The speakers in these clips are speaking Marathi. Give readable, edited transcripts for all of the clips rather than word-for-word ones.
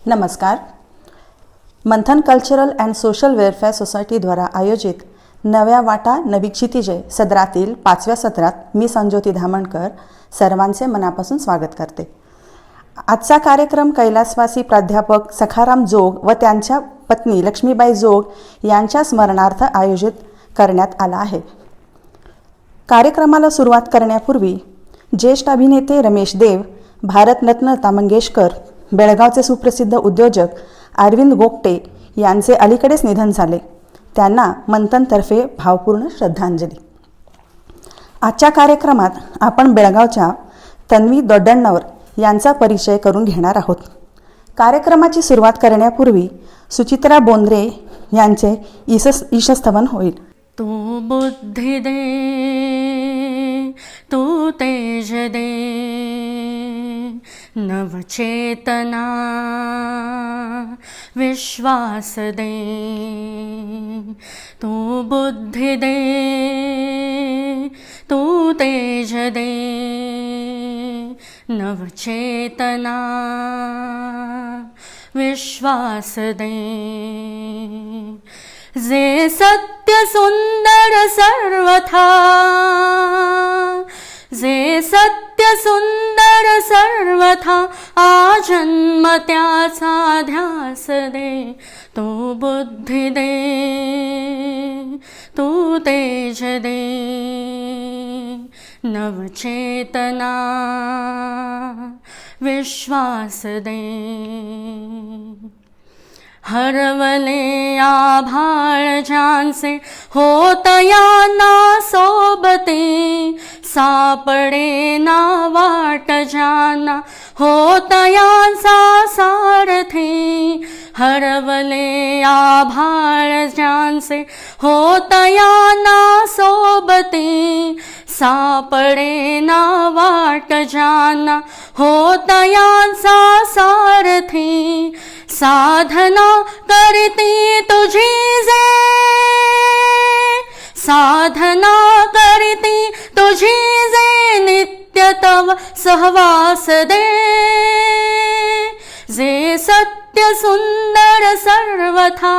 नमस्कार. मंथन कल्चरल अँड सोशल वेलफेअर सोसायटीद्वारा आयोजित नव्या वाटा नवी क्षितिजे सदरातील 5व्या सत्रात मी संज्योती धामणकर सर्वांचे मनापासून स्वागत करते. आजचा कार्यक्रम कैलासवासी प्राध्यापक सखाराम जोग व त्यांच्या पत्नी लक्ष्मीबाई जोग यांच्या स्मरणार्थ आयोजित करण्यात आला आहे. कार्यक्रमाला सुरुवात करण्यापूर्वी ज्येष्ठ अभिनेते रमेश देव, भारतरत्न लता मंगेशकर, बेळगावचे सुप्रसिद्ध उद्योजक अरविंद गोगटे यांचे अलीकडेच निधन झाले. त्यांना मंथनतर्फे भावपूर्ण श्रद्धांजली. आजच्या कार्यक्रमात आपण बेळगावच्या तन्वी दोड्डण्णवर यांचा परिचय करून घेणार आहोत. कार्यक्रमाची सुरुवात करण्यापूर्वी सुचित्रा बोंद्रे यांचे ईशस्तवन होईल. तू बुद्धि दे, तू तेज दे, नवचेतना विश्वास दे. तू बुद्धि दे, तू तेज दे, नवचेतना विश्वास दे. जे सत्य सुंदर सर्वथा, जे सत्य सुंदर सर्वथा, आजन्म त्याचा ध्यास दे. तू बुद्धि दे, तू तेज दे, नवचेतना विश्वास दे. हरवले आभाळ ज्यांचे होतया ना सोबते, सापडे ना वाट ज्यांना होतयांचा सारथे. हरवले आभाळ ज्यांचे होतया ना सोबते, सापडे ना वाट ज्यांना होतयांचा सारथे. साधना करती तुझी जे, साधना करती तुझी जे, नित्य तव सहवास दे. जे सत्य सुंदर सर्वथा,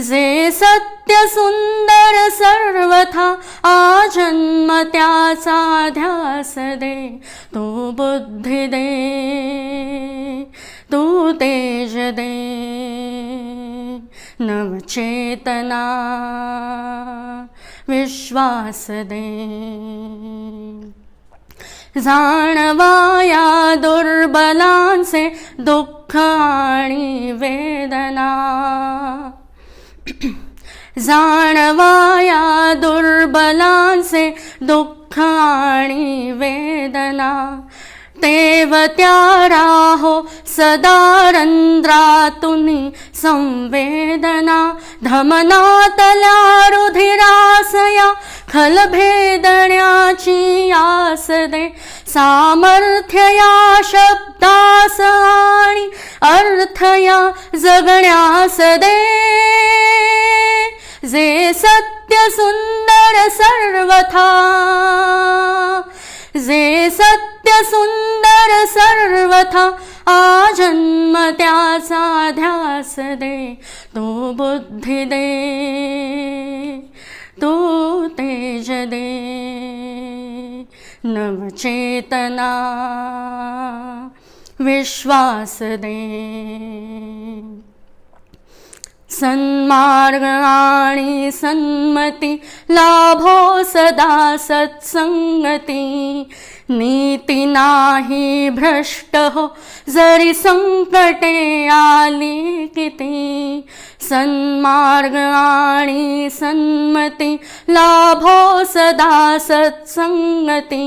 जे सत्य सुंदर सर्वथा, आजन्म त्याचा ध्यास दे. तू बुद्धि दे, तू तेज दे, नवचेतना विश्वास दे. जाणवाया दुर्बलांचे दुःख आणि वेदना, जाणवाया दुर्बलांचे दुःख आणि वेदना. तेवत्या राहो सदा रंध्रातुनी संवेदना. धमनातल्या रुधिरासया खलभेदण्याची आस दे. सामर्थ्य या शब्दास आणि अर्थया जगण्यास दे. जे सत्य सुंदर सर्वथा, जे सत्य सुंदर सर्वथा, आजन्म त्याचा ध्यास दे. तू बुद्धि दे, तू तेज दे, नवचेतना विश्वास दे. सन्मार्ग आणि सन्मती लाभो सदा सत्संगती. नीती नाही भ्रष्ट हो जरी संकटे आली किती. सन्मार्ग आणि सन्मती लाभो सदा सत्संगती.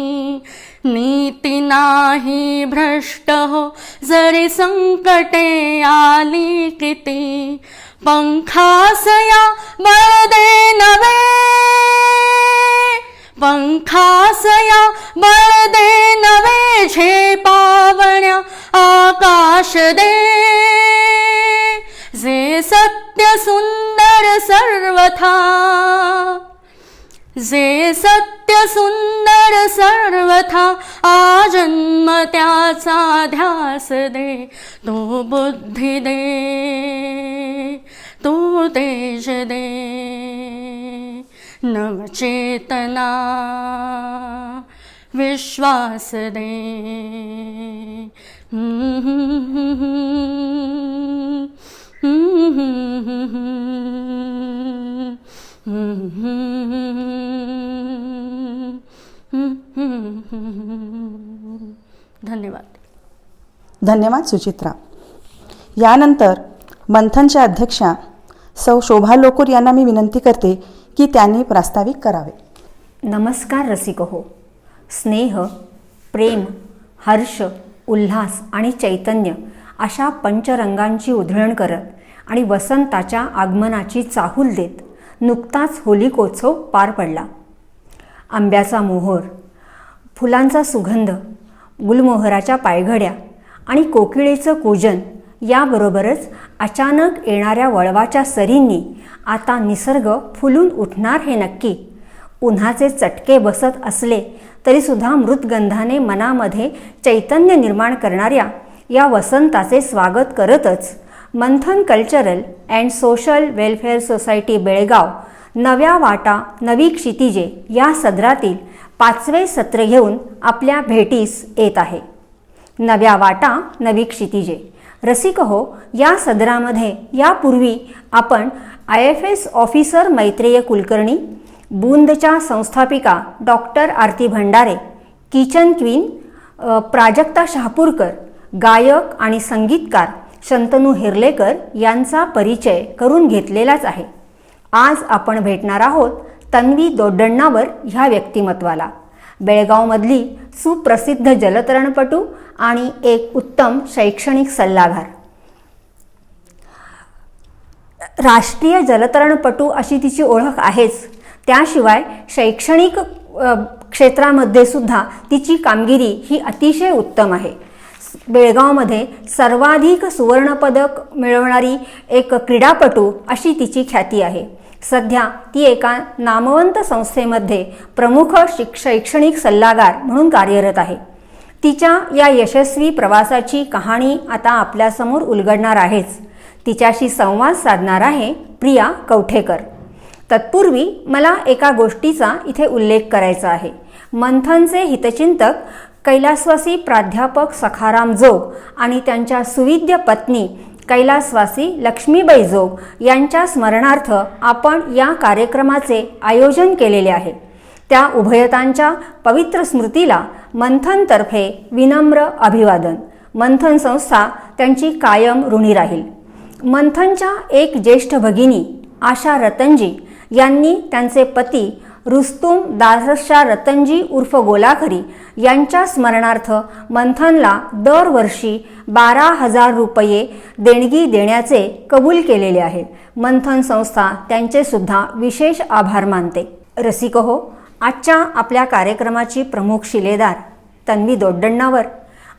नीती नाही भ्रष्ट हो जरी संकटे आली किती. पंखासया बळ दे नवे, पंखासया बळ दे नवे. झेपावण्या आकाश दे. जे सत्य सुंदर सर्वथा, जे सत्य सुंदर सर्वथा, आज जन्म त्याचा ध्यास दे, तू बुद्धी दे, तू तेज दे, नवचेतना विश्वास दे. धन्यवाद. धन्यवाद सुचित्रा. यानंतर मंथनच्या अध्यक्षा सौ शोभा लोकूर यांना मी विनंती करते की त्यांनी प्रास्ताविक करावे. नमस्कार रसिक हो. स्नेह, प्रेम, हर्ष, उल्हास आणि चैतन्य अशा पंचरंगांची उधळण करत आणि वसंताच्या आगमनाची चाहूल देत नुकताच होलिकोत्सव पार पडला. आंब्याचा मोहर, फुलांचा सुगंध, गुलमोहराच्या पायघड्या आणि कोकिळेचं कूजन याबरोबरच अचानक येणाऱ्या वळवाच्या सरींनी आता निसर्ग फुलून उठणार हे नक्की. उन्हाचे चटके बसत असले तरीसुद्धा मृतगंधाने मनामध्ये चैतन्य निर्माण करणाऱ्या या वसंताचे स्वागत करतच Manthan cultural and social welfare society Belgaum नव्या वाटा नवी क्षितिजे या सदरातील 5वे सत्र घेऊन आपल्या भेटीस येत आहे. नव्या वाटा नवी क्षितिजे. रसिक हो, या सदरामध्ये यापूर्वी आपण IFS ऑफिसर मैत्रेय कुलकर्णी, बूंदच्या संस्थापिका doctor Aarti Bhandare, kitchen queen Prajakta Shahapurkar, गायक आणि संगीतकार शंतनू हिरलेकर यांचा परिचय करून घेतलेलाच आहे. आज आपण भेटणार आहोत तन्वी दोड्डण्णावर ह्या व्यक्तिमत्वाला. बेळगावमधली सुप्रसिद्ध जलतरणपटू आणि एक उत्तम शैक्षणिक सल्लागार. राष्ट्रीय जलतरणपटू अशी तिची ओळख आहेच, त्याशिवाय शैक्षणिक क्षेत्रामध्ये सुद्धा तिची कामगिरी ही अतिशय उत्तम आहे. बेळगावमध्ये सर्वाधिक सुवर्णपदक मिळवणारी एक क्रीडापटू अशी तिची ख्याती आहे. सध्या ती एका नामवंत संस्थेमध्ये प्रमुख शैक्षणिक सल्लागार म्हणून कार्यरत आहे. तिच्या या यशस्वी प्रवासाची कहाणी आता आपल्यासमोर उलगडणार आहेच. तिच्याशी संवाद साधणार आहे प्रिया कवठेकर. तत्पूर्वी मला एका गोष्टीचा इथे उल्लेख करायचा आहे. मंथनचे हितचिंतक कैलासवासी प्राध्यापक सखाराम जोग आणि त्यांच्या सुविद्य पत्नी कैलासवासी लक्ष्मीबाई जोग यांच्या स्मरणार्थ आपण या कार्यक्रमाचे आयोजन केलेले आहे. त्या उभयतांच्या पवित्र स्मृतीला मंथनतर्फे विनम्र अभिवादन. मंथन संस्था त्यांची कायम ऋणी राहील. मंथनच्या एक ज्येष्ठ भगिनी आशा रतनजी यांनी त्यांचे पती रुस्तुम दासशाह रतनजी उर्फ गोलाखरी यांच्या स्मरणार्थ मंथनला दरवर्षी 12,000 रुपये देणगी देण्याचे कबूल केलेले आहे. मंथन संस्था त्यांचे सुद्धा विशेष आभार मानते. रसिक हो, आजच्या आपल्या कार्यक्रमाची प्रमुख शिलेदार तन्वी दोड्डण्णावर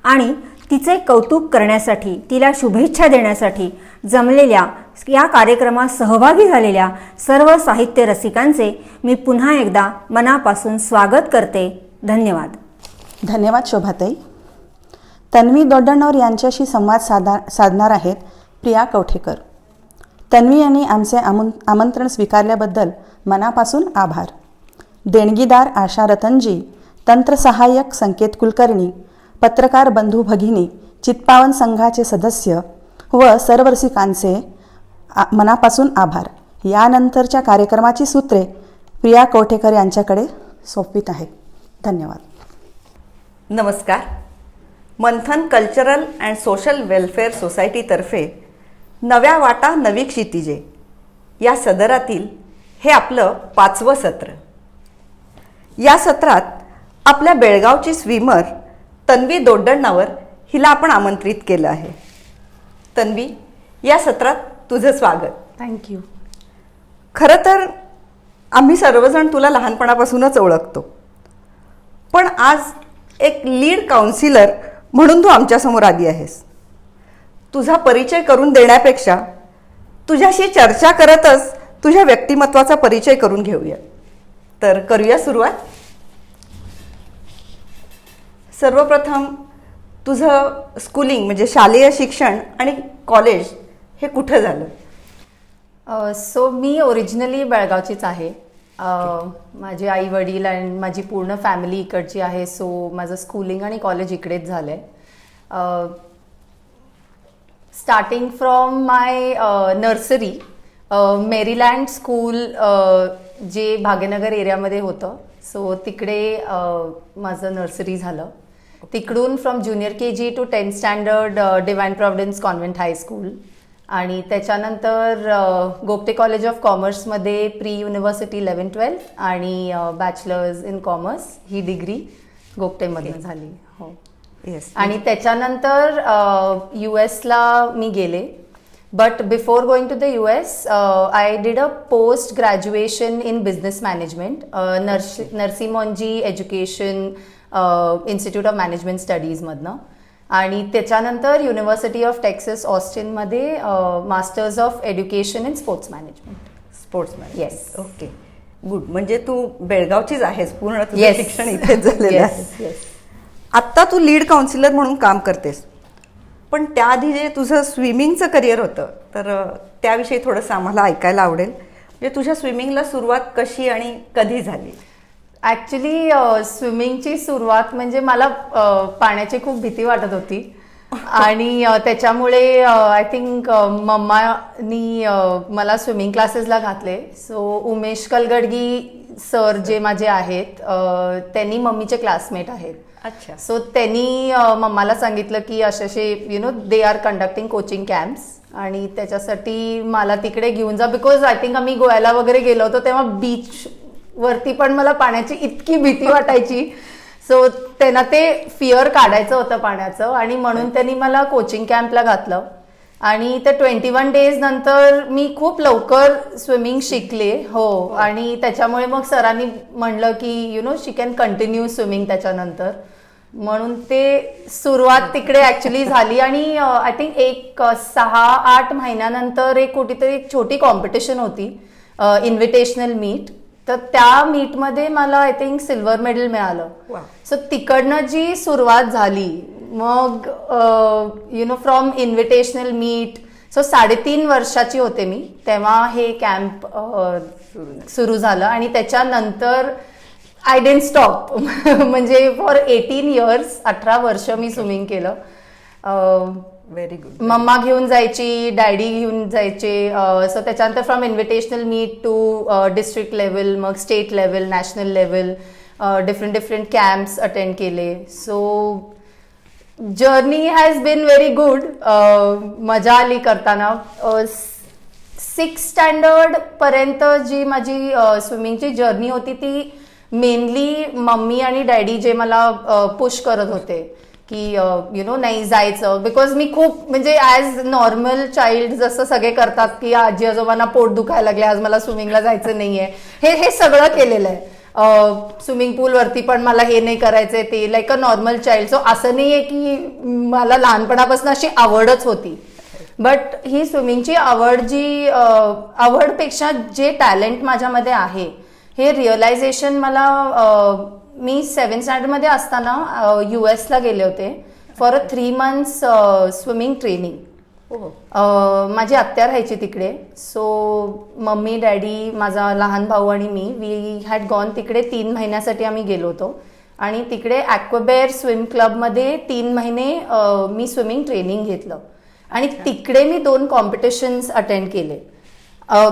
आणि तिचे कौतुक करण्यासाठी, तिला शुभेच्छा देण्यासाठी जमलेल्या या कार्यक्रमात सहभागी झालेल्या सर्व साहित्य रसिकांचे मी पुन्हा एकदा मनापासून स्वागत करते. धन्यवाद. धन्यवाद शोभाताई. तन्वी दोड्डण्णावर यांच्याशी संवाद साधणार आहेत प्रिया कवठेकर. तन्वी यांनी आमचे आमंत्रण स्वीकारल्याबद्दल मनापासून आभार. देणगीदार आशा रतनजी, तंत्रसहाय्यक संकेत कुलकर्णी, पत्रकार बंधू भगिनी, चित्पावन संघाचे सदस्य व सर्व रसिकांचे मनापासून आभार. यानंतरच्या कार्यक्रमाची सूत्रे प्रिया कवठेकर यांच्याकडे सोपवित आहे. धन्यवाद. नमस्कार. मंथन कल्चरल अँड सोशल वेलफेअर सोसायटीतर्फे नव्या वाटा नवी क्षितिजे या सदरातील हे आपलं 5वं सत्र. या सत्रात आपल्या बेळगावची स्विमर तन्वी दोड्डण्णावर हिला आपण आमंत्रित केलं आहे. तन्वी, या सत्रात तुझं स्वागत. थँक्यू. खरं तर आम्ही सर्वजण तुला लहानपणापासूनच ओळखतो, पण आज एक लीड काउन्सिलर म्हणून तू आमच्यासमोर आली आहेस. तुझा परिचय करून देण्यापेक्षा तुझ्याशी चर्चा करतच तुझ्या व्यक्तिमत्वाचा परिचय करून घेऊया. तर करूया सुरुवात. सर्वप्रथम तुझं स्कूलिंग म्हणजे शालेय शिक्षण आणि कॉलेज हे कुठं झालं? सो मी ओरिजिनली बेळगावचीच आहे. माझे आई वडील आणि माझी पूर्ण फॅमिली इकडची आहे. सो माझं स्कूलिंग आणि कॉलेज इकडेच झालं आहे. Starting from my nursery Maryland school जे भाग्यनगर एरियामध्ये होतं, सो तिकडे माझं नर्सरी झालं. तिकडून from junior KG to 10th standard divine providence convent high school, आणि त्याच्यानंतर गोपटे कॉलेज ऑफ कॉमर्समध्ये प्री युनिव्हर्सिटी 11-12 आणि बॅचलर्स इन कॉमर्स ही डिग्री गोपटेमधून झाली. हो. येस. आणि त्याच्यानंतर US-ला मी गेले. But before going to the US, I did a post graduation in business management Narsee Monjee education institute of management स्टडीजमधनं, आणि त्याच्यानंतर युनिव्हर्सिटी ऑफ टेक्सास ऑस्टिनमध्ये masters of education in sports management. Sportsman. Yes. Okay, good. म्हणजे तू बेळगावचीच आहेस, पूर्ण तुझं Yes. शिक्षण इथेच झालेलं आहे. Yes. आत्ता तू लीड काउन्सिलर म्हणून काम करतेस, पण त्याआधी जे तुझं स्विमिंगचं करिअर होतं, तर त्याविषयी थोडंसं आम्हाला ऐकायला आवडेल. म्हणजे तुझ्या स्विमिंगला सुरुवात कशी आणि कधी झाली? ॲक्च्युली स्विमिंगची सुरुवात म्हणजे मला पाण्याची खूप भीती वाटत होती, आणि त्याच्यामुळे आय थिंक मम्मानी मला स्विमिंग क्लासेसला घातले. सो उमेश कलगडगी सर जे माझे आहेत, त्यांनी मम्मीचे क्लासमेट आहेत. अच्छा. सो त्यांनी मम्माला सांगितलं की असे they are conducting coaching camps, आणि त्याच्यासाठी मला तिकडे घेऊन जा. बिकॉज आय थिंक आम्ही गोव्याला वगैरे गेलो होतो तेव्हा बीच वरती पण मला पाण्याची इतकी भीती वाटायची. सो त्यांना ते फिअर काढायचं होतं पाण्याचं, आणि म्हणून त्यांनी मला कोचिंग कॅम्पला घातलं. आणि ते 21 डेज नंतर मी खूप लवकर स्विमिंग शिकले. हो. आणि त्याच्यामुळे मग सरांनी म्हणलं की शी कॅन कंटिन्यू स्विमिंग त्याच्यानंतर, म्हणून ते सुरुवात तिकडे ऍक्च्युली झाली. आणि आय थिंक एक 6-8 महिन्यानंतर एक कुठेतरी एक छोटी कॉम्पिटिशन होती, इन्व्हिटेशनल मीट. तर त्या मीटमध्ये मला आय थिंक सिल्वर मेडल मिळालं. सो तिकडनं जी सुरुवात झाली, मग फ्रॉम इन्व्हिटेशनल मीट, सो 3.5 वर्षाची होते मी तेव्हा हे कॅम्प सुरू झालं. आणि त्याच्यानंतर आय डिडंट स्टॉप. म्हणजे फॉर 18 इयर्स 18 वर्ष मी स्विमिंग केलं. Very good. मम्मा घेऊन जायची, डॅडी घेऊन जायचे. सो त्याच्यानंतर from invitational meet to district level, मग state level, national level, different camps attend केले. So journey has been very good. मजा आली करताना. 6th स्टँडर्ड पर्यंत जी माझी स्विमिंगची जर्नी होती ती मेनली मम्मी आणि डॅडी जे मला पुश करत होते की नाही जायचं. बिकॉज मी खूप म्हणजे ॲज नॉर्मल चाइल्ड जसं सगळे करतात की आजी आजोबांना पोट दुखायला लागले, आज मला स्विमिंगला जायचं नाहीये, हे सगळं केलेलं आहे. स्विमिंग पूलवरती पण मला हे नाही करायचंय, ते like a normal child. So असं नाहीये की मला लहानपणापासून अशी आवडच होती. बट ही स्विमिंगची आवड जी आवडपेक्षा जे टॅलेंट माझ्यामध्ये आहे हे रिअलायझेशन मला मी 7th स्टँडर्डमध्ये असताना US-ला गेले होते for a 3 months swimming training. माझी आत्या राहायची तिकडे. सो मम्मी, डॅडी, माझा लहान भाऊ आणि वी हॅड गॉन तिकडे 3 महिन्यासाठी आम्ही गेलो होतो. आणि तिकडे ॲक्वाबेअर स्विम क्लबमध्ये 3 महिने मी स्विमिंग ट्रेनिंग घेतलं. आणि तिकडे मी 2 कॉम्पिटिशन्स अटेंड केले.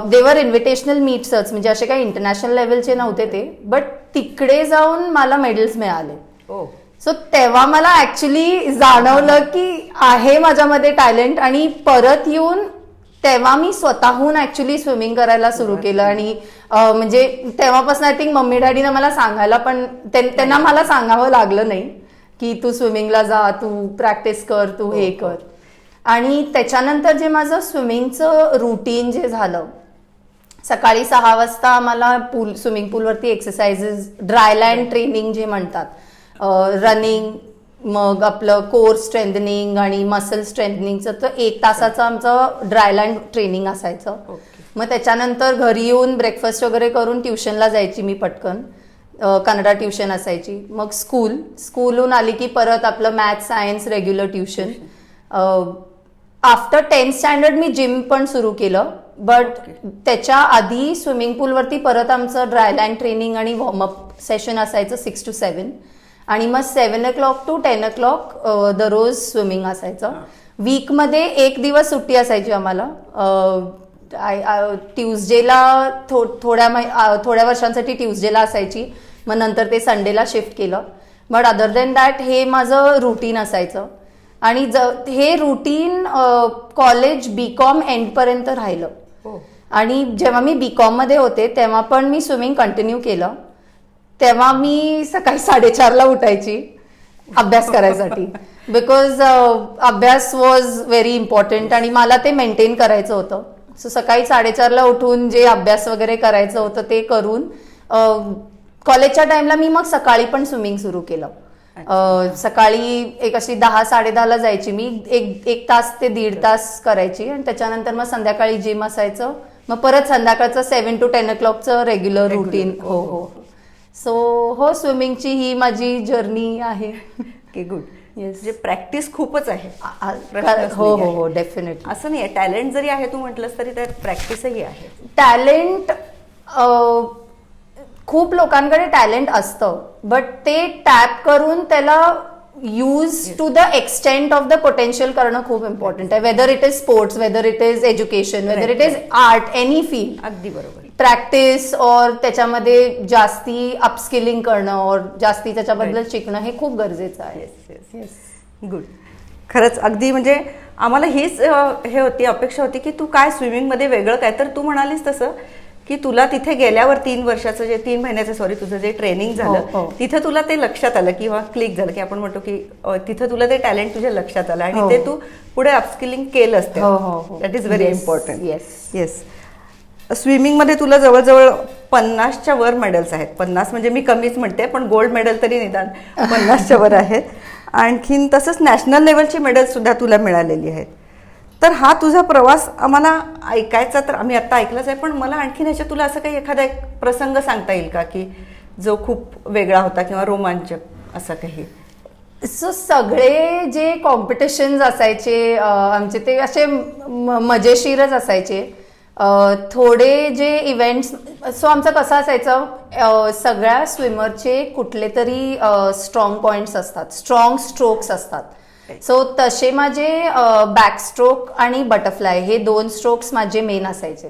देवर इन्व्हिटेशनल मीट्सच, म्हणजे असे काही इंटरनॅशनल लेवलचे नव्हते ते, बट तिकडे जाऊन मला मेडल्स मिळाले. सो तेव्हा मला ऍक्च्युली जाणवलं की आहे माझ्यामध्ये टॅलेंट. आणि परत येऊन तेव्हा मी स्वतःहून ऍक्च्युली स्विमिंग करायला सुरू केलं. आणि म्हणजे तेव्हापासून आय थिंक मम्मी डॅडीनं मला सांगायला पण त्यांना मला सांगावं लागलं नाही की तू स्विमिंगला जा, तू प्रॅक्टिस कर, तू हे कर. आणि त्याच्यानंतर जे माझं स्विमिंगचं रुटीन जे झालं, सकाळी 6 वाजता आम्हाला स्विमिंग पूलवरती एक्सरसाइजेस, ड्रायलँड ट्रेनिंग जे म्हणतात, रनिंग, मग आपलं कोर स्ट्रेंथनिंग आणि मसल स्ट्रेंथनिंगचं, तर 1 तासाचं आमचं ड्रायलँड ट्रेनिंग असायचं. मग त्याच्यानंतर घरी येऊन ब्रेकफास्ट वगैरे करून ट्युशनला जायची मी पटकन. कन्नडा ट्युशन असायची. मग स्कूलहून आली की परत आपलं maths science regular tuition. After 10th standard मी जिम पण सुरू केलं. बट त्याच्या आधी स्विमिंग पूलवरती परत आमचं ड्रायलँड ट्रेनिंग आणि वॉर्मअप सेशन असायचं 6 to 7. आणि मग 7 o'clock to 10 o'clock दररोज स्विमिंग असायचं. वीकमध्ये एक दिवस सुट्टी असायची आम्हाला. ट्यूजडेला थोड्या वर्षांसाठी ट्यूजडेला असायची. मग नंतर ते संडेला शिफ्ट केलं. बट अदर देन दॅट हे माझं रुटीन असायचं. आणि हे रुटीन कॉलेज BCom एंडपर्यंत राहिलं. आणि जेव्हा मी BCom होते तेव्हा पण मी स्विमिंग कंटिन्यू केलं. तेव्हा मी सकाळी 4:30ला उठायची अभ्यास करायसाठी. बिकॉज अभ्यास वॉज व्हेरी इम्पॉर्टंट आणि मला ते मेंटेन करायचं होतं. सो सकाळी 4:30ला उठून जे अभ्यास वगैरे करायचं होतं ते करून कॉलेजच्या टाइमला मी मग सकाळी पण स्विमिंग सुरू केलं. सकाळी एक अशी 10-10:30ला जायची मी. एक तास ते 1.5 तास करायची आणि त्याच्यानंतर मग संध्याकाळी जिम असायचं. मग परत संध्याकाळचं 7 to 10 o'clockचं रेग्युलर रुटीन. हो. सो स्विमिंगची ही माझी जर्नी आहे. की गुड. म्हणजे प्रॅक्टिस खूपच आहे. हो डेफिनेटली. असं नाही, टॅलेंट जरी आहे तू म्हटलंस तरी त्यात प्रॅक्टिसही आहे. टॅलेंट खूप लोकांकडे टॅलेंट असतं. बट ते टॅप करून त्याला use to the extent of the potential करणं खूप इम्पॉर्टंट आहे. Whether it is sports, whether it is education, whether it is art, any field. अगदी बरोबर. प्रॅक्टिस और त्याच्यामध्ये जास्ती अपस्किलिंग करणं और जास्ती त्याच्याबद्दल शिकणं हे खूप गरजेचं आहे. गुड. खरंच अगदी म्हणजे आम्हाला हीच हे होती, अपेक्षा होती की तू काय स्विमिंगमध्ये वेगळं काय. तर तू म्हणालीस तसं की तुला तिथे गेल्यावर 3 महिन्याचं तुझं जे ट्रेनिंग झालं तिथे तुला ते लक्षात आलं किंवा क्लिक झालं की आपण म्हणतो की तिथे तुला ते टॅलेंट तुझ्या लक्षात आलं आणि ते तू पुढे अपस्किलिंग केलं असतं. That is very important. Yes. स्विमिंगमध्ये तुला जवळजवळ 50च्या वर मेडल्स आहेत. 50 म्हणजे मी कमीच म्हणते, पण गोल्ड मेडल तरी निदान 50च्या वर आहेत. आणखीन तसंच नॅशनल लेवलची मेडल सुद्धा तुला मिळालेली आहेत. तर हा तुझा प्रवास आम्हाला ऐकायचा तर आम्ही आत्ता ऐकलाच आहे, पण मला आणखीन ह्याच्यात तुला असं काही एखादा एक प्रसंग सांगता येईल का की जो खूप वेगळा होता किंवा रोमांचक असं काही. सो सगळे जे कॉम्पिटिशन्स असायचे आमचे ते असे मजेशीरच असायचे. थोडे जे इव्हेंट्स. सो आमचं कसं असायचं, सगळ्या स्विमरचे कुठले तरी स्ट्रॉंग पॉइंट्स असतात, स्ट्रॉंग स्ट्रोक्स असतात. सो तसे माझे बॅकस्ट्रोक आणि बटरफ्लाय हे 2 स्ट्रोक्स माझे मेन असायचे.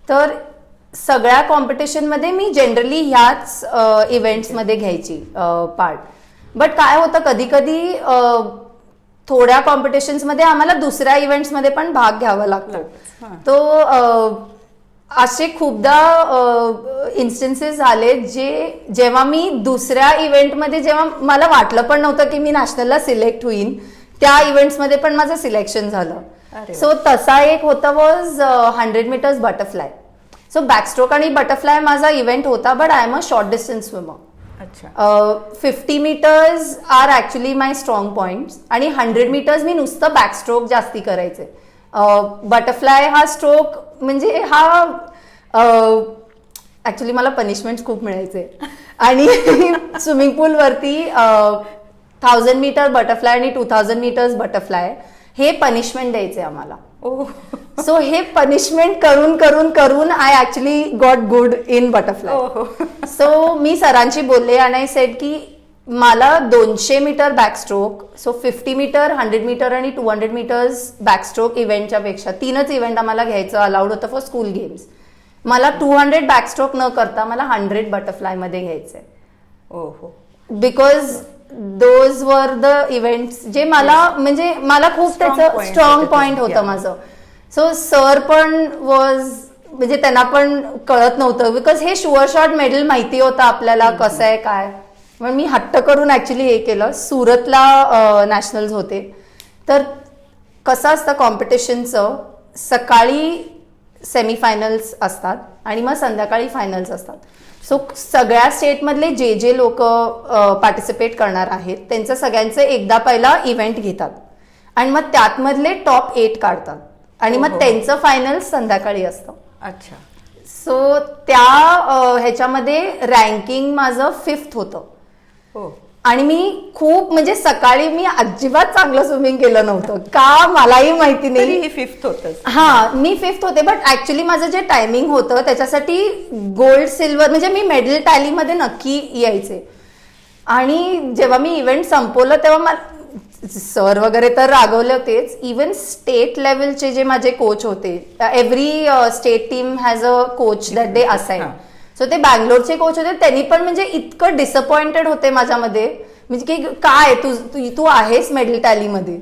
तर सगळ्या कॉम्पिटिशनमध्ये मी जनरली ह्याच इव्हेंट्समध्ये घ्यायची पार्ट. बट काय होतं कधी कधी थोड्या कॉम्पिटिशन्समध्ये आम्हाला दुसऱ्या इव्हेंट्समध्ये पण भाग घ्यावा लागतो. तो असे खूपदा इन्स्टन्सेस झाले जेव्हा मी दुसऱ्या इव्हेंटमध्ये जेव्हा मला वाटलं पण नव्हतं की मी नॅशनलला सिलेक्ट होईन, त्या इव्हेंट्समध्ये पण माझं सिलेक्शन झालं. सो तसा एक होता was 100 meters butterfly. So backstroke आणि बटरफ्लाय माझा इव्हेंट होता. But I am a short distance swimmer. 50 meters are actually my strong points आणि 100 meters मी नुसतं बॅकस्ट्रोक जास्ती करायचे. बटरफ्लाय हा स्ट्रोक म्हणजे हा ऍक्च्युली मला पनिशमेंट खूप मिळायचे. आणि स्विमिंग पूलवरती 1000 meter बटरफ्लाय आणि 2000 meters बटरफ्लाय हे पनिशमेंट द्यायचे आम्हाला. सो हे पनिशमेंट करून करून करून I actually got good in butterfly. So मी सरांशी बोलले आणि आय सेड की मला 200 meter backstroke, so 50 meter, 100 meter आणि 200 meters बॅकस्ट्रोक इव्हेंटच्या पेक्षा 3च इव्हेंट आम्हाला घ्यायचं अलाउड होतं फॉर स्कूल गेम्स. मला 200 बॅकस्ट्रोक न करता मला 100 बटरफ्लाय मध्ये घ्यायचंय. Because those were the events जे मला म्हणजे मला खूप त्याचं स्ट्रॉंग पॉइंट होतं माझं. सो सर पण वॉज म्हणजे त्यांना पण कळत नव्हतं बिकॉज हे शुअर शॉट मेडल माहिती होतं आपल्याला कसं आहे काय. पण मी हट्ट करून ऍक्च्युली हे केलं. सुरतला नॅशनल्स होते. तर कसं असतं कॉम्पिटिशनचं, सकाळी सेमीफायनल्स असतात आणि मग संध्याकाळी फायनल्स असतात. सो सगळ्या स्टेटमधले जे लोक पार्टिसिपेट करणार आहेत त्यांचं सगळ्यांचं एकदा पहिला इव्हेंट घेतात आणि मग त्यातमधले टॉप 8 काढतात आणि मग त्यांचं फायनल संध्याकाळी असतं. अच्छा. सो त्या ह्याच्यामध्ये रँकिंग माझं 5th होतं. हो. आणि मी खूप म्हणजे सकाळी मी अजिबात चांगलं स्विमिंग केलं नव्हतं का मलाही माहिती तरी नाही. ही 5th होतच. हा मी 5th होते, बट ऍक्च्युली माझं जे टायमिंग होतं त्याच्यासाठी गोल्ड सिल्वर म्हणजे मी मेडल टॅलीमध्ये नक्की यायचे. आणि जेव्हा मी इव्हेंट संपवलं तेव्हा मला सर वगैरे तर रागवले होतेच. इवन स्टेट लेवलचे जे माझे कोच होते, every state team has a coach that they assign. So ते बँगलोरचे कोच होते, त्यांनी पण म्हणजे इतकं डिसअपॉइंटेड होते माझ्यामध्ये, म्हणजे की काय तू आहेस मेडल टॅलीमध्ये.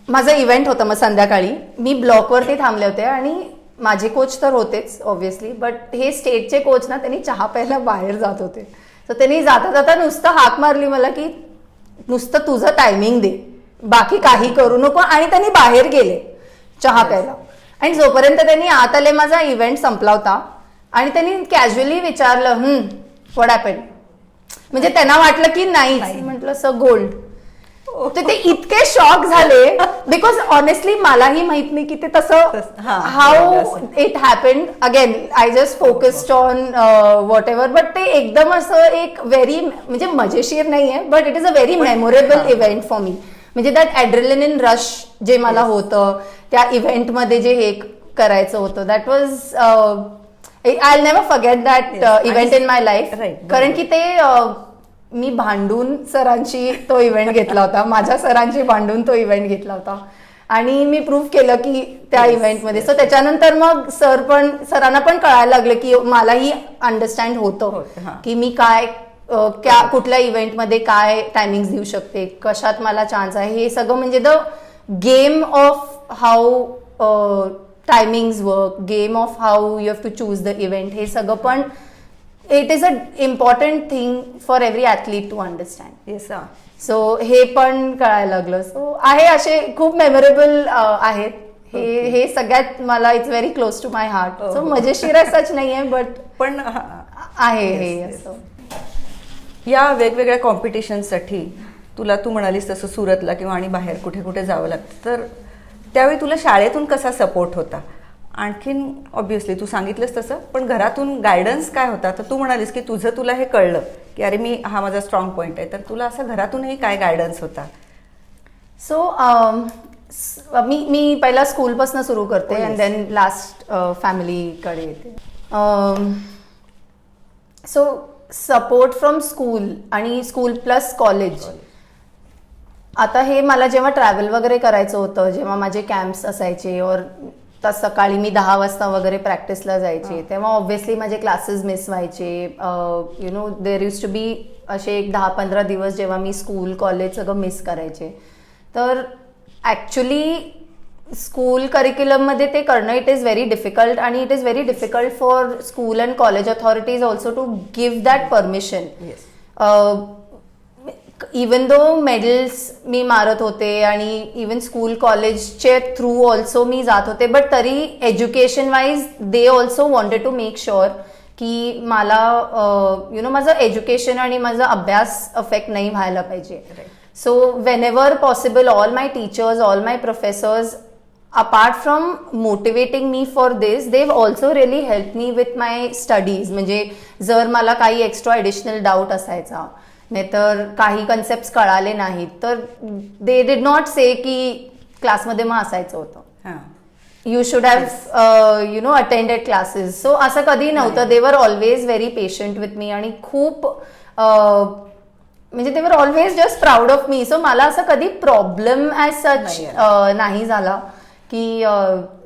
माझं इव्हेंट होतं मग संध्याकाळी मी ब्लॉकवरती थांबले होते आणि माझे कोच तर होतेच ऑब्व्हियसली, बट हे स्टेटचे कोच ना त्यांनी चहा प्यायला बाहेर जात होते. तर त्यांनी जाता जाता नुसतं हाक मारली मला की नुसतं तुझं टायमिंग दे, बाकी काही करू नको. आणि त्यांनी बाहेर गेले चहा प्यायला. आणि जोपर्यंत त्यांनी आत आले माझा इव्हेंट संपला होता आणि त्यांनी कॅज्युअली विचारलं व्हॉट हॅपेंड, म्हणजे त्यांना वाटलं की नाही. म्हटलं सर गोल्ड. तर ते इतके शॉक झाले बिकॉज ऑनेस्टली मलाही माहित नाही की ते तसं how it happened. Again I just focused on what ever, but ते एकदम असं एक व्हेरी म्हणजे मजेशीर नाहीये, but it is a very memorable event for me. म्हणजे दॅट ॲड्रेलिन रश जे मला होतं त्या इव्हेंटमध्ये जे हे करायचं होतं, that was I never forget that event in my life. कारण की ते मी भांडून सरांची तो इव्हेंट घेतला होता, माझ्या सरांची भांडून तो इव्हेंट घेतला होता आणि मी प्रूव्ह केलं की त्या इव्हेंटमध्ये. सो त्याच्यानंतर मग सरांना पण कळायला लागलं की मलाही अंडरस्टँड होतं की मी काय कुठल्या इव्हेंटमध्ये काय टायमिंग देऊ शकते, कशात मला चान्स आहे. हे सगळं म्हणजे the game of how timings work, game of how you have to choose the event, हे सगळं पण it is a important thing for every athlete to understand. Yes. So हे पण कळायला लागलं. सो आहे असे खूप मेमोरेबल आहेत. हे सगळ्यात मला it's very close to my heart. So मजेशीर असंच नाहीये, बट पण आहे हे असं. या वेगवेगळ्या कॉम्पिटिशनसाठी तू म्हणालीस तसं सुरतला किंवा आणि बाहेर कुठे कुठे जावं लागतं, तर त्यावेळी तुला शाळेतून कसा सपोर्ट होता? आणखीन ऑब्व्हियसली तू सांगितलंस तसं, पण घरातून गायडन्स काय होता? तर तू म्हणालीस की तुला हे कळलं की अरे हा माझा स्ट्रॉंग पॉईंट आहे, तर तुला असं घरातूनही काय गायडन्स होता? सो मी पहिला स्कूलपासून सुरू करते अँड देन लास्ट फॅमिलीकडे येते. सो सपोर्ट फ्रॉम स्कूल आणि स्कूल प्लस कॉलेज. आता हे मला जेव्हा ट्रॅव्हल वगैरे करायचं होतं, जेव्हा माझे कॅम्प्स असायचे और सकाळी मी 10 वाजता वगैरे प्रॅक्टिसला जायचे, तेव्हा ऑब्व्हियसली माझे क्लासेस मिस व्हायचे. You know there used to be असे एक 10-15 दिवस जेव्हा मी स्कूल कॉलेज सगळं मिस करायचे. तर ॲक्च्युली स्कूल करिक्युलममध्ये ते करणं इट इज व्हेरी डिफिकल्ट आणि it is very difficult for school and college authorities also to give that permission. Even though medals मी मारत होते आणि इवन स्कूल कॉलेजचे थ्रू ऑल्सो मी जात होते, बट तरी education wise they also wanted to make sure की मला यु नो माझं एज्युकेशन आणि माझा अभ्यास अफेक्ट नाही व्हायला पाहिजे. So when ever possible all my teachers, all my professors, apart from motivating me for this, they also really help me with my studies. म्हणजे जर मला काही एक्स्ट्रा ॲडिशनल डाऊट असायचा, नाहीतर काही कन्सेप्ट कळाले नाहीत, तर दे डिड नॉट से की क्लासमध्ये मग असायचं होतं, you should have you know attended classes. So असं कधी नव्हतं. They were always very patient with me आणि खूप म्हणजे they were always just proud of me. So मला असं कधी प्रॉब्लेम ॲज सच नाही झाला की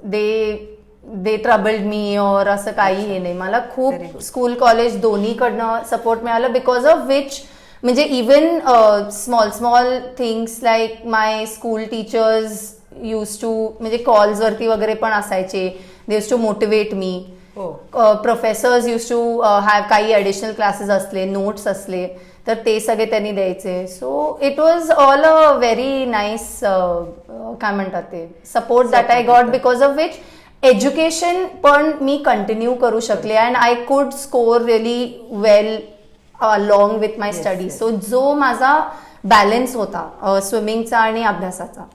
दे ट्रबल्ड मी और असं काही हे नाही. मला खूप स्कूल कॉलेज दोन्हीकडनं सपोर्ट मिळालं, बिकॉज ऑफ विच म्हणजे even small things like my school teachers used to म्हणजे कॉल्सवरती वगैरे पण असायचे, they used to motivate me. Professors used to have काही ॲडिशनल क्लासेस असले, नोट्स असले तर ते सगळे त्यांनी द्यायचे. So it was all a very nice काय म्हणतात ते support that I got, because of which education पण मी कंटिन्यू करू शकले and I could score really well along with my study. So जो माझा बॅलन्स होता स्विमिंगचा आणि अभ्यासाचा,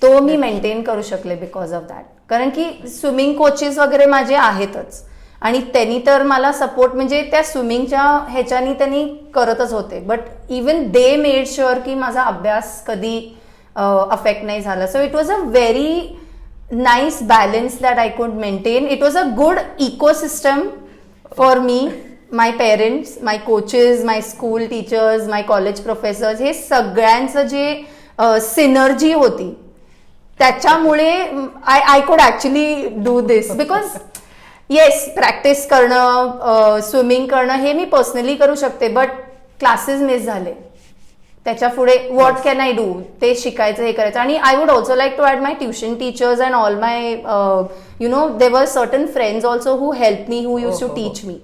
तो मी मेंटेन करू शकले बिकॉज ऑफ दॅट. कारण की स्विमिंग कोचेस वगैरे माझे आहेतच आणि त्यांनी तर मला सपोर्ट म्हणजे त्या स्विमिंगच्या ह्याच्यानी त्यांनी करतच होते. But even they made sure की माझा अभ्यास कधी अफेक्ट नाही झाला. So it was a very nice balance that I कुड maintain. It was a good ecosystem for me, my parents, my coaches, my school teachers, my college professors, हे सगळ्यांचं जे सिनर्जी होती त्याच्यामुळे I could actually do this. Because yes, practice करणं, स्विमिंग करणं हे मी पर्सनली करू शकते, बट क्लासेस मिस झाले. त्याच्या पुढे व्हॉट कॅन आय डू, ते शिकायचं, हे करायचं. आणि I would also like to add my tuition teachers and all my they were certain friends also who help me, who used to teach me.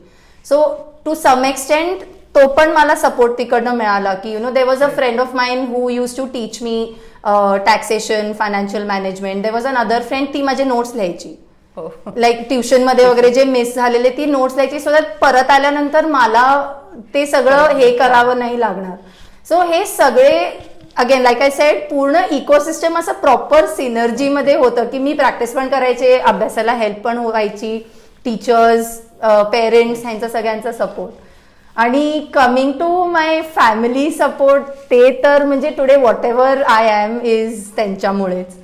So to some extent तो पण मला सपोर्ट तिकडनं मिळाला की there was a friend of mine who used to teach me taxation, financial management. There was another friend, ती माझे नोट्स लिहायची. लाईक ट्युशन मध्ये वगैरे जे मिस झालेले ती नोट्स लिहायची, सो दॅट परत आल्यानंतर मला ते सगळं हे करावं नाही लागणार. सो हे सगळे अगेन लाईक आय सेड पूर्ण इकोसिस्टम असं प्रॉपर सिनर्जीमध्ये होतं की मी प्रॅक्टिस पण करायचे, अभ्यासाला हेल्प पण व्हायची, टीचर्स, पेरेंट्स ह्यांचा सगळ्यांचा सपोर्ट. आणि coming to my family support, ते तर म्हणजे today whatever I am is त्यांच्यामुळेच.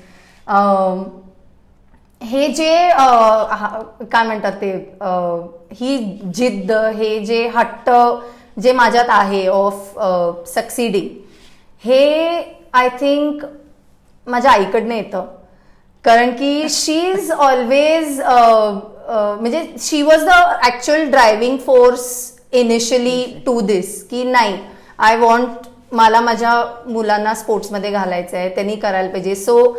हे जे काय म्हणतात ते ही जिद्द, हे जे हट्ट जे माझ्यात आहे ऑफ सक्सिडिंग, हे आय थिंक माझ्या आईकडनं येतं. कारण की शी इज ऑलवेज म्हणजे she was the actual driving force initially to this, की नाही आय वॉन्ट, मला माझ्या मुलांना स्पोर्ट्समध्ये घालायचं आहे, त्यांनी करायला पाहिजे. सो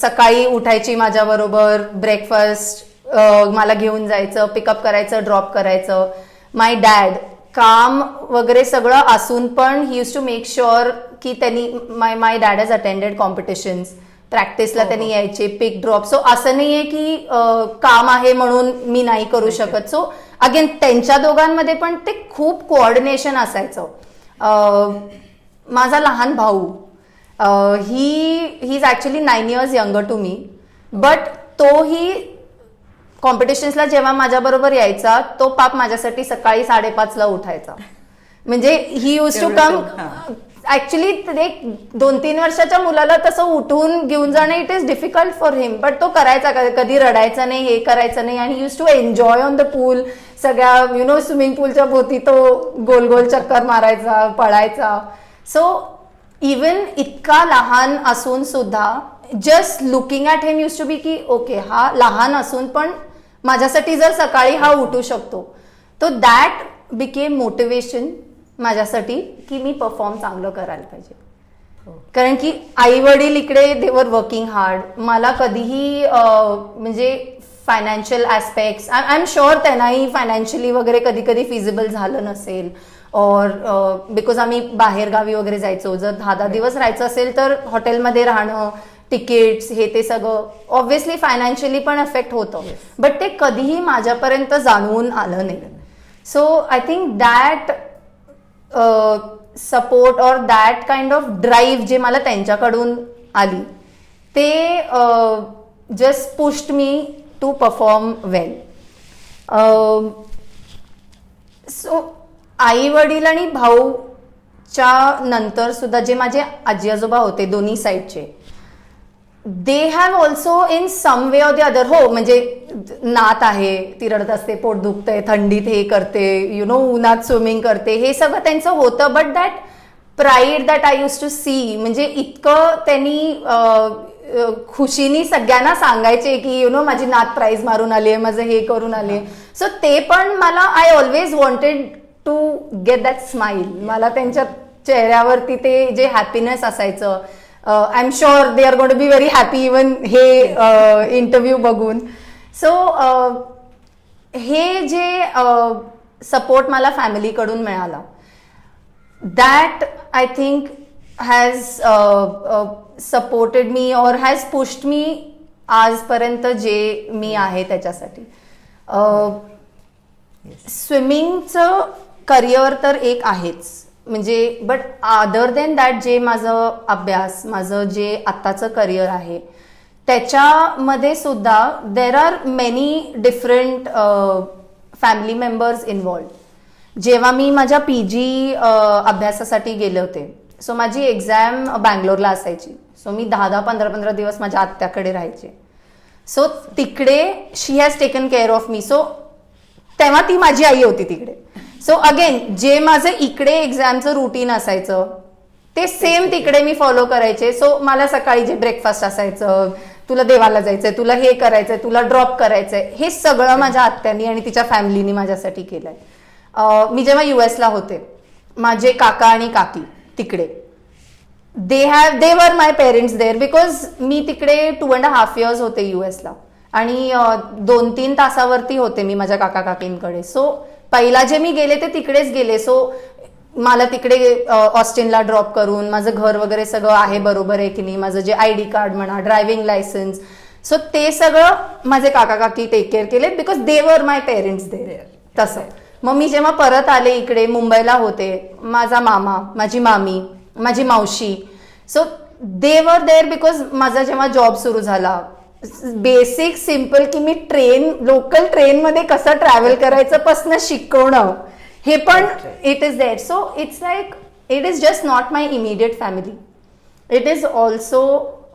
सकाळी उठायची माझ्याबरोबर, ब्रेकफास्ट मला घेऊन जायचं, पिकअप करायचं, ड्रॉप करायचं. माय डॅड काम वगैरे सगळं असून पण ही यूज टू मेक शुअर की त्यांनी माय डॅड हॅज अटेंडेड कॉम्पिटिशन्स, प्रॅक्टिसला त्यांनी यायचे, पिक ड्रॉप. सो असं नाहीये की काम आहे म्हणून मी नाही करू शकत. सो अगेन त्यांच्या दोघांमध्ये पण ते खूप कोऑर्डिनेशन असायचं. माझा लहान भाऊ, he is actually 9 years younger to me, but तोही कॉम्पिटिशन्सला जेव्हा माझ्याबरोबर यायचा, तो पाप माझ्यासाठी सकाळी 5:30ला उठायचा. म्हणजे he used to come. Actually एक 2-3 वर्षाच्या मुलाला तसं उठून घेऊन जाणं it is difficult for him, but तो करायचा, कधी रडायचा नाही, हे करायचं नाही. आणि used to enjoy on the pool, सगळ्या स्विमिंग पूलच्या भोवती तो गोल गोल चक्कर मारायचा, पळायचा. सो इवन इतका लहान असून सुद्धा just looking at him used to be की ओके, हा लहान असून पण माझ्यासाठी जर सकाळी हा उठू शकतो, तो दॅट बिकेम मोटिवेशन माझ्यासाठी की मी परफॉर्म चांगलं करायला पाहिजे. कारण की आई वडील इकडे दे वर वर्किंग हार्ड. मला कधीही म्हणजे financial aspects, I am sure त्यांनाही फायनान्शियली वगैरे कधी कधी फिजिबल झालं नसेल. और बिकॉज आम्ही बाहेरगावी वगैरे जायचो, जर 10 दिवस राहायचं असेल तर हॉटेलमध्ये राहणं, तिकीट्स, हे ते सगळं ऑब्व्हियसली फायनान्शियली पण अफेक्ट होतं, बट ते कधीही माझ्यापर्यंत जाणवून आलं नाही. So I think that support और दॅट काइंड ऑफ ड्राईव्ह जे मला त्यांच्याकडून आली, ते just pushed me to perform well. So आई वडील आणि भाऊच्या नंतर सुद्धा जे माझे आजी आजोबा होते दोन्ही साईडचे, they have also in some way or the other. हो, म्हणजे नात आहे, ती रडत असते, पोट दुखतंय, थंडीत हे करते, उन्हात स्विमिंग करते, हे सगळं त्यांचं होतं. But that pride that I use to see, म्हणजे इतकं त्यांनी खुशीनी सगळ्यांना सांगायचे की माझी नात प्राईज मारून आली आहे, माझं हे करून आले. सो ते पण मला, I always wanted to get that smile. मला त्यांच्या चेहऱ्यावरती ते जे हॅपीनेस असायचं, I am sure they are going to be very happy even हे इंटरव्ह्यू बघून. सो हे जे सपोर्ट मला फॅमिलीकडून मिळाला, that I think has supported me or has pushed me आजपर्यंत जे मी आहे त्याच्यासाठी. स्विमिंगचं करिअर तर एक आहेच, म्हणजे बट अदर दॅन दॅट जे माझं अभ्यास, माझं जे आत्ताचं करिअर आहे त्याच्यामध्ये सुद्धा there are many different family members involved. जेव्हा मी माझ्या PG अभ्यासासाठी गेले होते, सो माझी एक्झाम बँगलोरला असायची. सो मी 10-15 दिवस माझ्या आत्याकडे राहायचे. सो तिकडे she has taken care of me. So तेव्हा ती माझी आई होती तिकडे. सो अगेन जे माझं इकडे एक्झामचं रुटीन असायचं ते सेम तिकडे मी फॉलो करायचे. सो मला सकाळी जे ब्रेकफास्ट असायचं, तुला देवाला जायचंय, तुला हे करायचंय, तुला ड्रॉप करायचंय, हे सगळं माझ्या आत्यानी आणि तिच्या फॅमिलीनी माझ्यासाठी केलंय. मी जेव्हा US ला होते, माझे काका आणि काकी तिकडे, they were my parents there, because मी तिकडे 2.5 years होते US ला आणि 2-3 तासावरती होते मी माझ्या काका काकींकडे. सो पहिला जे मी गेले ते तिकडेच गेले. सो मला तिकडे ऑस्टिनला ड्रॉप करून माझं घर वगैरे सगळं आहे बरोबर आहे की नाही, माझं जे ID कार्ड म्हणा, ड्रायव्हिंग लायसन्स, सो ते सगळं माझे काका काकी टेक केअर केले, because they were my parents there. तसं मग मी जेव्हा परत आले इकडे, मुंबईला होते, माझा मामा, माझी मामी, माझी मावशी, सो दे वर देअर, बिकॉज माझा जेव्हा जॉब सुरू झाला, बेसिक सिम्पल की मी लोकल ट्रेनमध्ये कसं ट्रॅव्हल करायचं पासून शिकवणं, हे पण it is there. So it's like it is just not my immediate family, it is also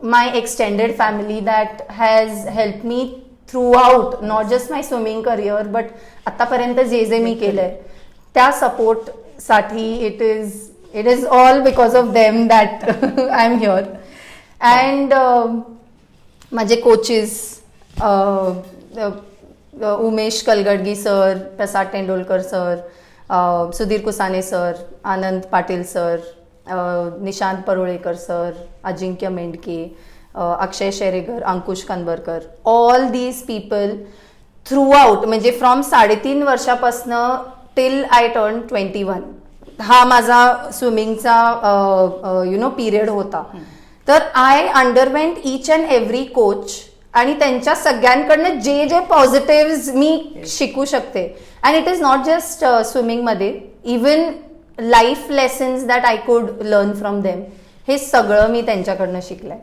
my extended family that has help me throughout, not just my swimming career, but आतापर्यंत जे मी केलंय त्या सपोर्टसाठी it is all because of them that I am here. And माझे coaches Umesh Kalagadgi sir, Prasad Tendulkar sir, Sudhir Kusane sir, Anand Patil sir, Nishant Parulekar sir, Ajinkya मेंढके, Akshay Sheregar, Ankush Kanbarkar, all these people throughout, म्हणजे फ्रॉम 3.5 वर्षापासनं टिल आय टर्न 21, हा माझा स्विमिंगचा पिरियड होता. तर I underwent each and every coach आणि त्यांच्या सगळ्यांकडनं जे जे पॉझिटिव्ह मी शिकू शकते. And it is not just स्विमिंगमध्ये, even life lessons that I could learn from them, हे सगळं मी त्यांच्याकडनं शिकलंय.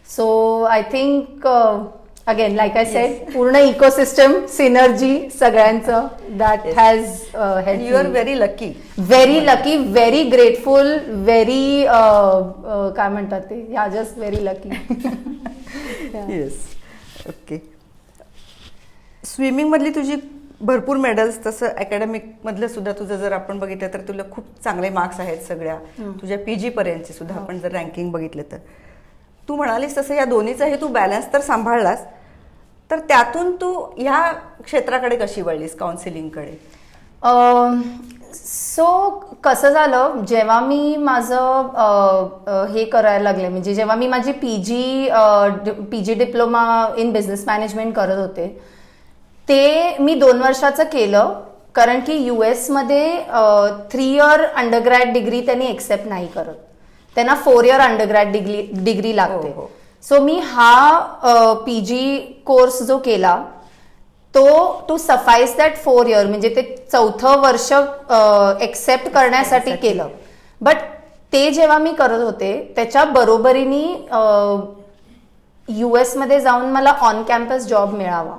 So I think again like I said, पूर्ण इकोसिस्टम सिनर्जी सगळ्यांचं that has help. You are very lucky, very grateful, very काय म्हणतात ते, yeah just very lucky. Yes. Okay. Swimming मधली तुझी भरपूर मेडल्स, तसं अकॅडमिक मधलं सुद्धा तुझं जर आपण बघितलं तर तुला खूप चांगले मार्क्स आहेत सगळ्या, तुझ्या PG पर्यंतचे सुद्धा आपण जर रँकिंग बघितलं तर. तू म्हणालीस तसं या दोन्हीचाही तू बॅलन्स तर सांभाळलास, तर त्यातून तू ह्या क्षेत्राकडे कशी वळलीस, काउन्सिलिंगकडे? सो कसं झालं, जेव्हा मी माझं हे करायला लागले, म्हणजे जेव्हा मी माझी PG diploma in business management करत होते, ते मी 2 वर्षाचं केलं, कारण की US मध्ये 3 year अंडरग्रॅड डिग्री त्यांनी एक्सेप्ट नाही करत, त्यांना 4 year अंडरग्रॅड डिग्री लागते. सो मी हा PG कोर्स जो केला तो टू सफाईस दॅट 4 year, म्हणजे ते 4थं वर्ष एक्सेप्ट करण्यासाठी केलं. बट ते जेव्हा मी करत होते त्याच्या बरोबरीने US मध्ये जाऊन मला ऑन कॅम्पस जॉब मिळावा,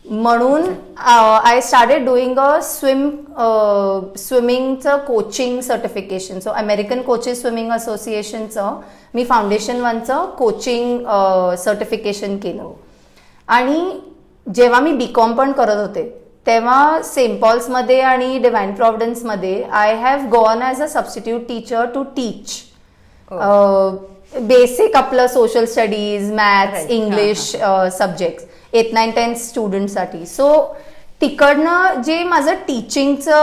म्हणून आय स्टार्टेड डुईंग अ स्विमिंगचं coaching certification. So American coaches swimming असोसिएशनचं मी फाउंडेशन 1चं कोचिंग सर्टिफिकेशन केलं. आणि जेव्हा मी BCom पण करत होते तेव्हा सेंट पॉल्समध्ये आणि डिवाइन प्रॉव्हिडन्समध्ये I have gone as a substitute teacher to teach basic आपलं social studies, maths, English subjects 8th 9th 10th स्टुडंटसाठी. सो तिकडनं जे माझं टीचिंगचं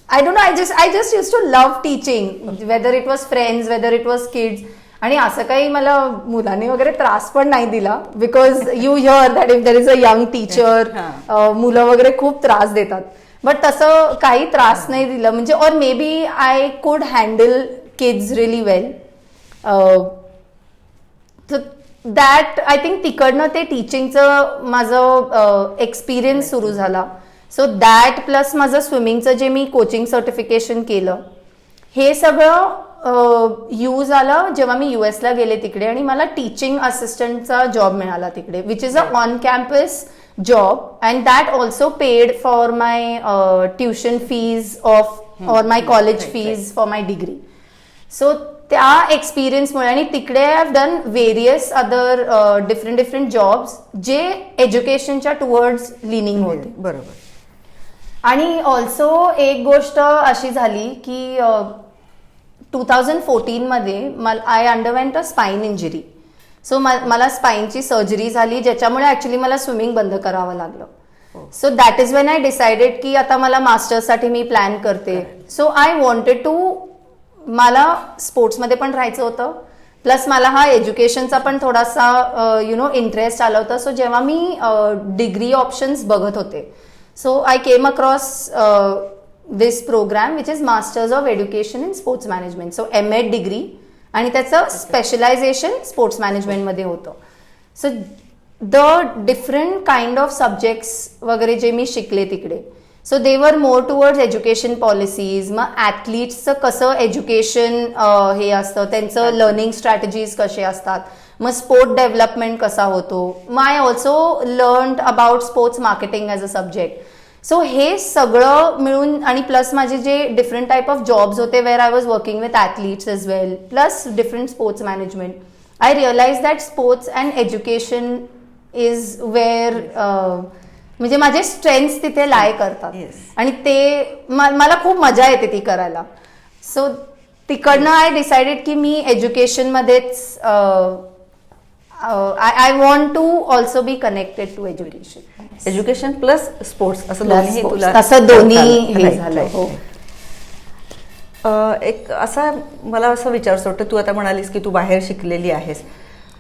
I don't know, I just used to love teaching, whether it was friends, whether it was kids. आणि असं काही मला मुलांनी वगैरे त्रास पण नाही दिला, because you here that if there is a young teacher, मुलं वगैरे खूप त्रास देतात, बट तसं काही त्रास नाही दिलं. म्हणजे or may be I could handle kids really well. That I think तिकडनं ते टीचिंगचं माझं एक्सपिरियन्स सुरू झाला. सो दॅट प्लस माझं स्विमिंगचं जे मी कोचिंग सर्टिफिकेशन केलं हे सगळं यूज आलं जेव्हा मी US ला गेले तिकडे, आणि मला टीचिंग असिस्टंटचा जॉब मिळाला तिकडे, which is a on campus job, and that also paid for my tuition fees of or my college fees for my degree. So त्या एक्सपिरियन्समुळे, आणि तिकडे I have done various other different jobs जे एज्युकेशनच्या टुवर्ड्स लिनिंग होते. बरोबर. आणि ऑल्सो एक गोष्ट अशी झाली की 2014 मध्ये I underwent a spine injury. So मला स्पाईनची सर्जरी झाली, ज्याच्यामुळे ऍक्च्युली मला स्विमिंग बंद करावं लागलं. So that is when I decided की आता मला मास्टर्ससाठी मी प्लॅन करते. सो आय वॉन्टेड टू, मला स्पोर्ट्समध्ये पण राहायचं होतं, प्लस मला हा एज्युकेशनचा पण थोडासा इंटरेस्ट आला होता. सो जेव्हा मी डिग्री ऑप्शन्स बघत होते, so I came across this program which is masters of education in sports management. So M.Ed degree, आणि त्याचं स्पेशलायझेशन स्पोर्ट्स मॅनेजमेंटमध्ये होतं. So the different kind of subjects वगैरे जे मी शिकले तिकडे, सो दे वर मोर टुवर्ड्स एज्युकेशन पॉलिसीज. मग ॲथलीट्सचं कसं एज्युकेशन हे असतं, त्यांचं लर्निंग स्ट्रॅटेजीज कसे असतात, मग स्पोर्ट डेव्हलपमेंट कसा होतो. मग I also learned about sports marketing as a subject. So हे सगळं मिळून, आणि प्लस माझे जे डिफरंट टाईप ऑफ जॉब्स होते where I was working with athletes as well, plus different sports management, I realise that sports and education is where म्हणजे माझे स्ट्रेंथ्स तिथे लाय करतात. आणि ते मला खूप मजा येते ती करायला. सो तिकडनं आय डिसाइडेड की मी एज्युकेशनमध्येच I want to also be connected to education. Education plus sports असं दोन्ही तुला तसं दोन्ही हे Right, झालं. right, हो. एक असा मला असं विचारायचं होतं, तू आता म्हणालीस की तू बाहेर शिकलेली आहेस,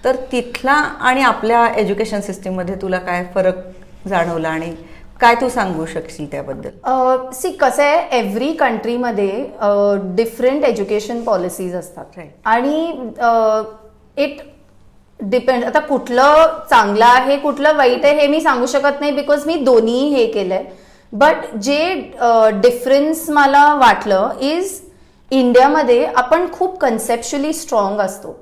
तर तिथला आणि आपल्या एज्युकेशन सिस्टीममध्ये तुला काय फरक जाणवला आणि काय तू सांगू शकशील त्याबद्दल? सी कसं आहे, एव्हरी कंट्रीमध्ये डिफरंट एज्युकेशन पॉलिसीज असतात. Right. आणि इट डिपेंड, आता कुठलं चांगलं आहे कुठलं वाईट आहे हे मी सांगू शकत नाही, बिकॉज मी दोन्ही हे केलंय. बट जे डिफरन्स मला वाटलं इज, इंडियामध्ये आपण खूप कन्सेप्च्युअली स्ट्रॉंग असतो,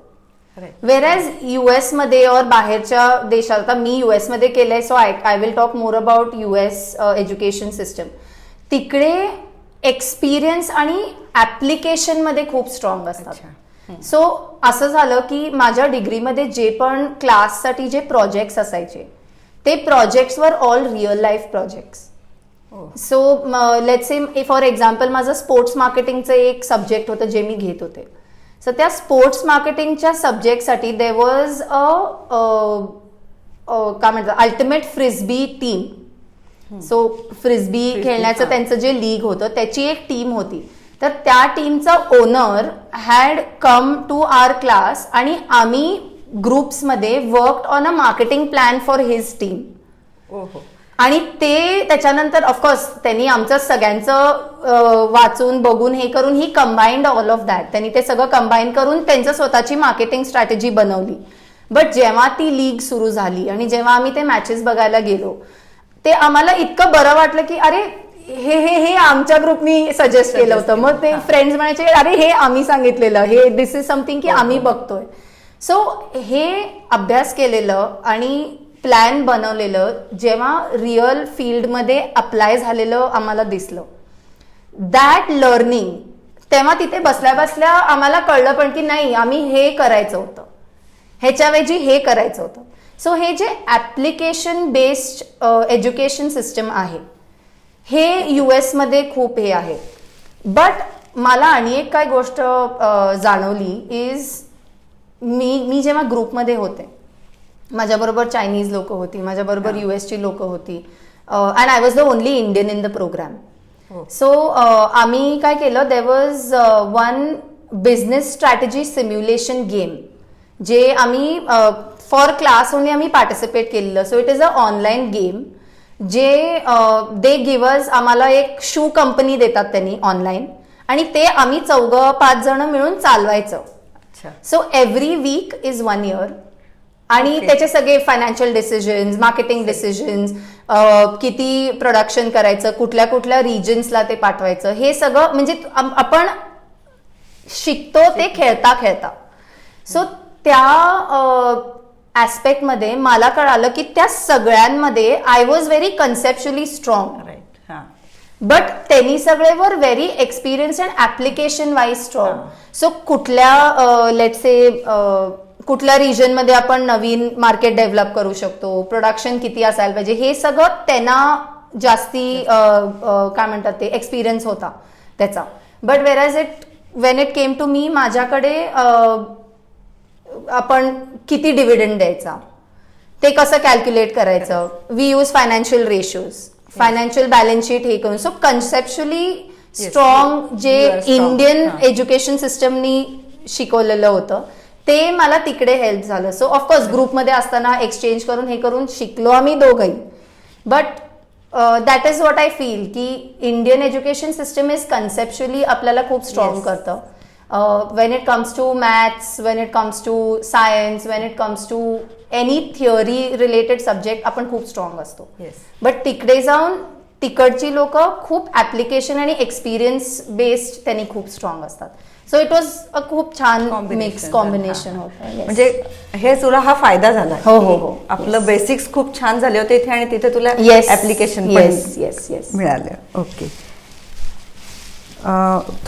वेरॅज US मध्ये और बाहेरच्या देशात, आता मी US मध्ये केलंय, so I will talk more about US education system. तिकडे एक्सपिरियन्स आणि ऍप्लिकेशन मध्ये खूप स्ट्रॉंग असतात. सो असं झालं की माझ्या डिग्रीमध्ये जे पण क्लाससाठी जे प्रोजेक्ट्स असायचे, ते projects were all real life projects. So let's say for example माझं स्पोर्ट्स मार्केटिंगचं एक सब्जेक्ट होतं जे मी घेत होते. सो त्या स्पोर्ट्स मार्केटिंगच्या सब्जेक्टसाठी देर वॉज काय म्हणतात ultimate frisbee team. So frisbee खेळण्याचं त्यांचं जे लीग होतं त्याची एक टीम होती. तर त्या टीमचा owner had come to our class, आणि आम्ही ग्रुप्समध्ये worked on a marketing plan for his team. आणि ते त्याच्यानंतर ऑफकोर्स त्यांनी आमचं सगळ्यांचं वाचून बघून हे करून ही कंबाईन्ड ऑल ऑफ दॅट, त्यांनी ते सगळं कंबाईन करून त्यांचं स्वतःची मार्केटिंग स्ट्रॅटेजी बनवली. बट जेव्हा ती लीग सुरू झाली आणि जेव्हा आम्ही ते मॅचेस बघायला गेलो, ते आम्हाला इतकं बरं वाटलं की अरे हे हे हे आमच्या ग्रुपनी सजेस्ट केलं होतं. मग ते फ्रेंड्स म्हणायचे अरे हे आम्ही सांगितलेलं, हे दिस इज समथिंग की आम्ही बघतोय. सो हे अभ्यास केलेलं आणि प्लॅन बनवलेलं जेव्हा रिअल फील्डमध्ये अप्लाय झालेलं आम्हाला दिसलं, दॅट लर्निंग, तेव्हा तिथे बसल्या बसल्या आम्हाला कळलं पण की नाही आम्ही हे करायचं होतं, ह्याच्याऐवजी हे करायचं होतं. सो हे जे ऍप्लिकेशन बेस्ड एज्युकेशन सिस्टम आहे हे US मध्ये खूप हे आहे. बट मला आणि एक काय गोष्ट जाणवली इज, मी जेव्हा ग्रुपमध्ये होते, माझ्याबरोबर चायनीज लोक होती, माझ्याबरोबर US ची लोक होती, and I was the only Indian in the program. So आम्ही काय केलं, there was one business strategy simulation game जे आम्ही फॉर क्लास ओनली आम्ही पार्टिसिपेट केलेलं. So it is a online game जे दे गिव्हर्स, आम्हाला एक शू कंपनी देतात त्यांनी ऑनलाईन, आणि ते आम्ही 4-5 जण मिळून चालवायचं. So every week is 1 year, आणि त्याचे सगळे फायनान्शियल डिसिजन्स, मार्केटिंग डिसिजन्स, किती प्रोडक्शन करायचं, कुठल्या कुठल्या रिजन्सला ते पाठवायचं, हे सगळं म्हणजे आपण शिकतो ते खेळता खेळता. सो त्या ऍस्पेक्टमध्ये मला कळालं की त्या सगळ्यांमध्ये I was very conceptually strong, right. हां. बट त्यांनी सगळे were very experience and application wise strong. So कुठल्या लेट्स से कुठल्या रिजनमध्ये आपण नवीन मार्केट डेव्हलप करू शकतो, प्रोडक्शन किती असायला पाहिजे, हे सगळं त्यांना जास्ती काय म्हणतात ते एक्सपिरियन्स होता त्याचा. But when it came to me, माझ्याकडे आपण किती डिव्हिडंड द्यायचा, ते कसं कॅल्क्युलेट करायचं, we use financial ratios, financial balance sheet हे करून. सो कन्सेप्च्युअली स्ट्रॉंग जे इंडियन एज्युकेशन सिस्टमनी शिकवलेलं होतं ते मला तिकडे हेल्प झालं. सो ऑफकोर्स ग्रुपमध्ये असताना एक्सचेंज करून हे करून शिकलो आम्ही दोघंही. But that is what I feel की Indian education system is conceptually आपल्याला खूप स्ट्रॉंग करतं. when it comes to maths, when it comes to science, when it comes to any theory related subject आपण खूप स्ट्रॉंग असतो. बट तिकडे जाऊन तिकडची लोक खूप ऍप्लिकेशन आणि एक्सपिरियन्स बेस्ड त्यांनी खूप स्ट्रॉंग असतात. सो इट वॉज अ खूप छान मिक्स कॉम्बिनेशन होतं. म्हणजे हे तुला हा फायदा झाला. हो हो हो. आपलं बेसिक्स खूप छान झाले होते इथे आणि तिथे तुला ऍप्लिकेशन मिळालं. ओके.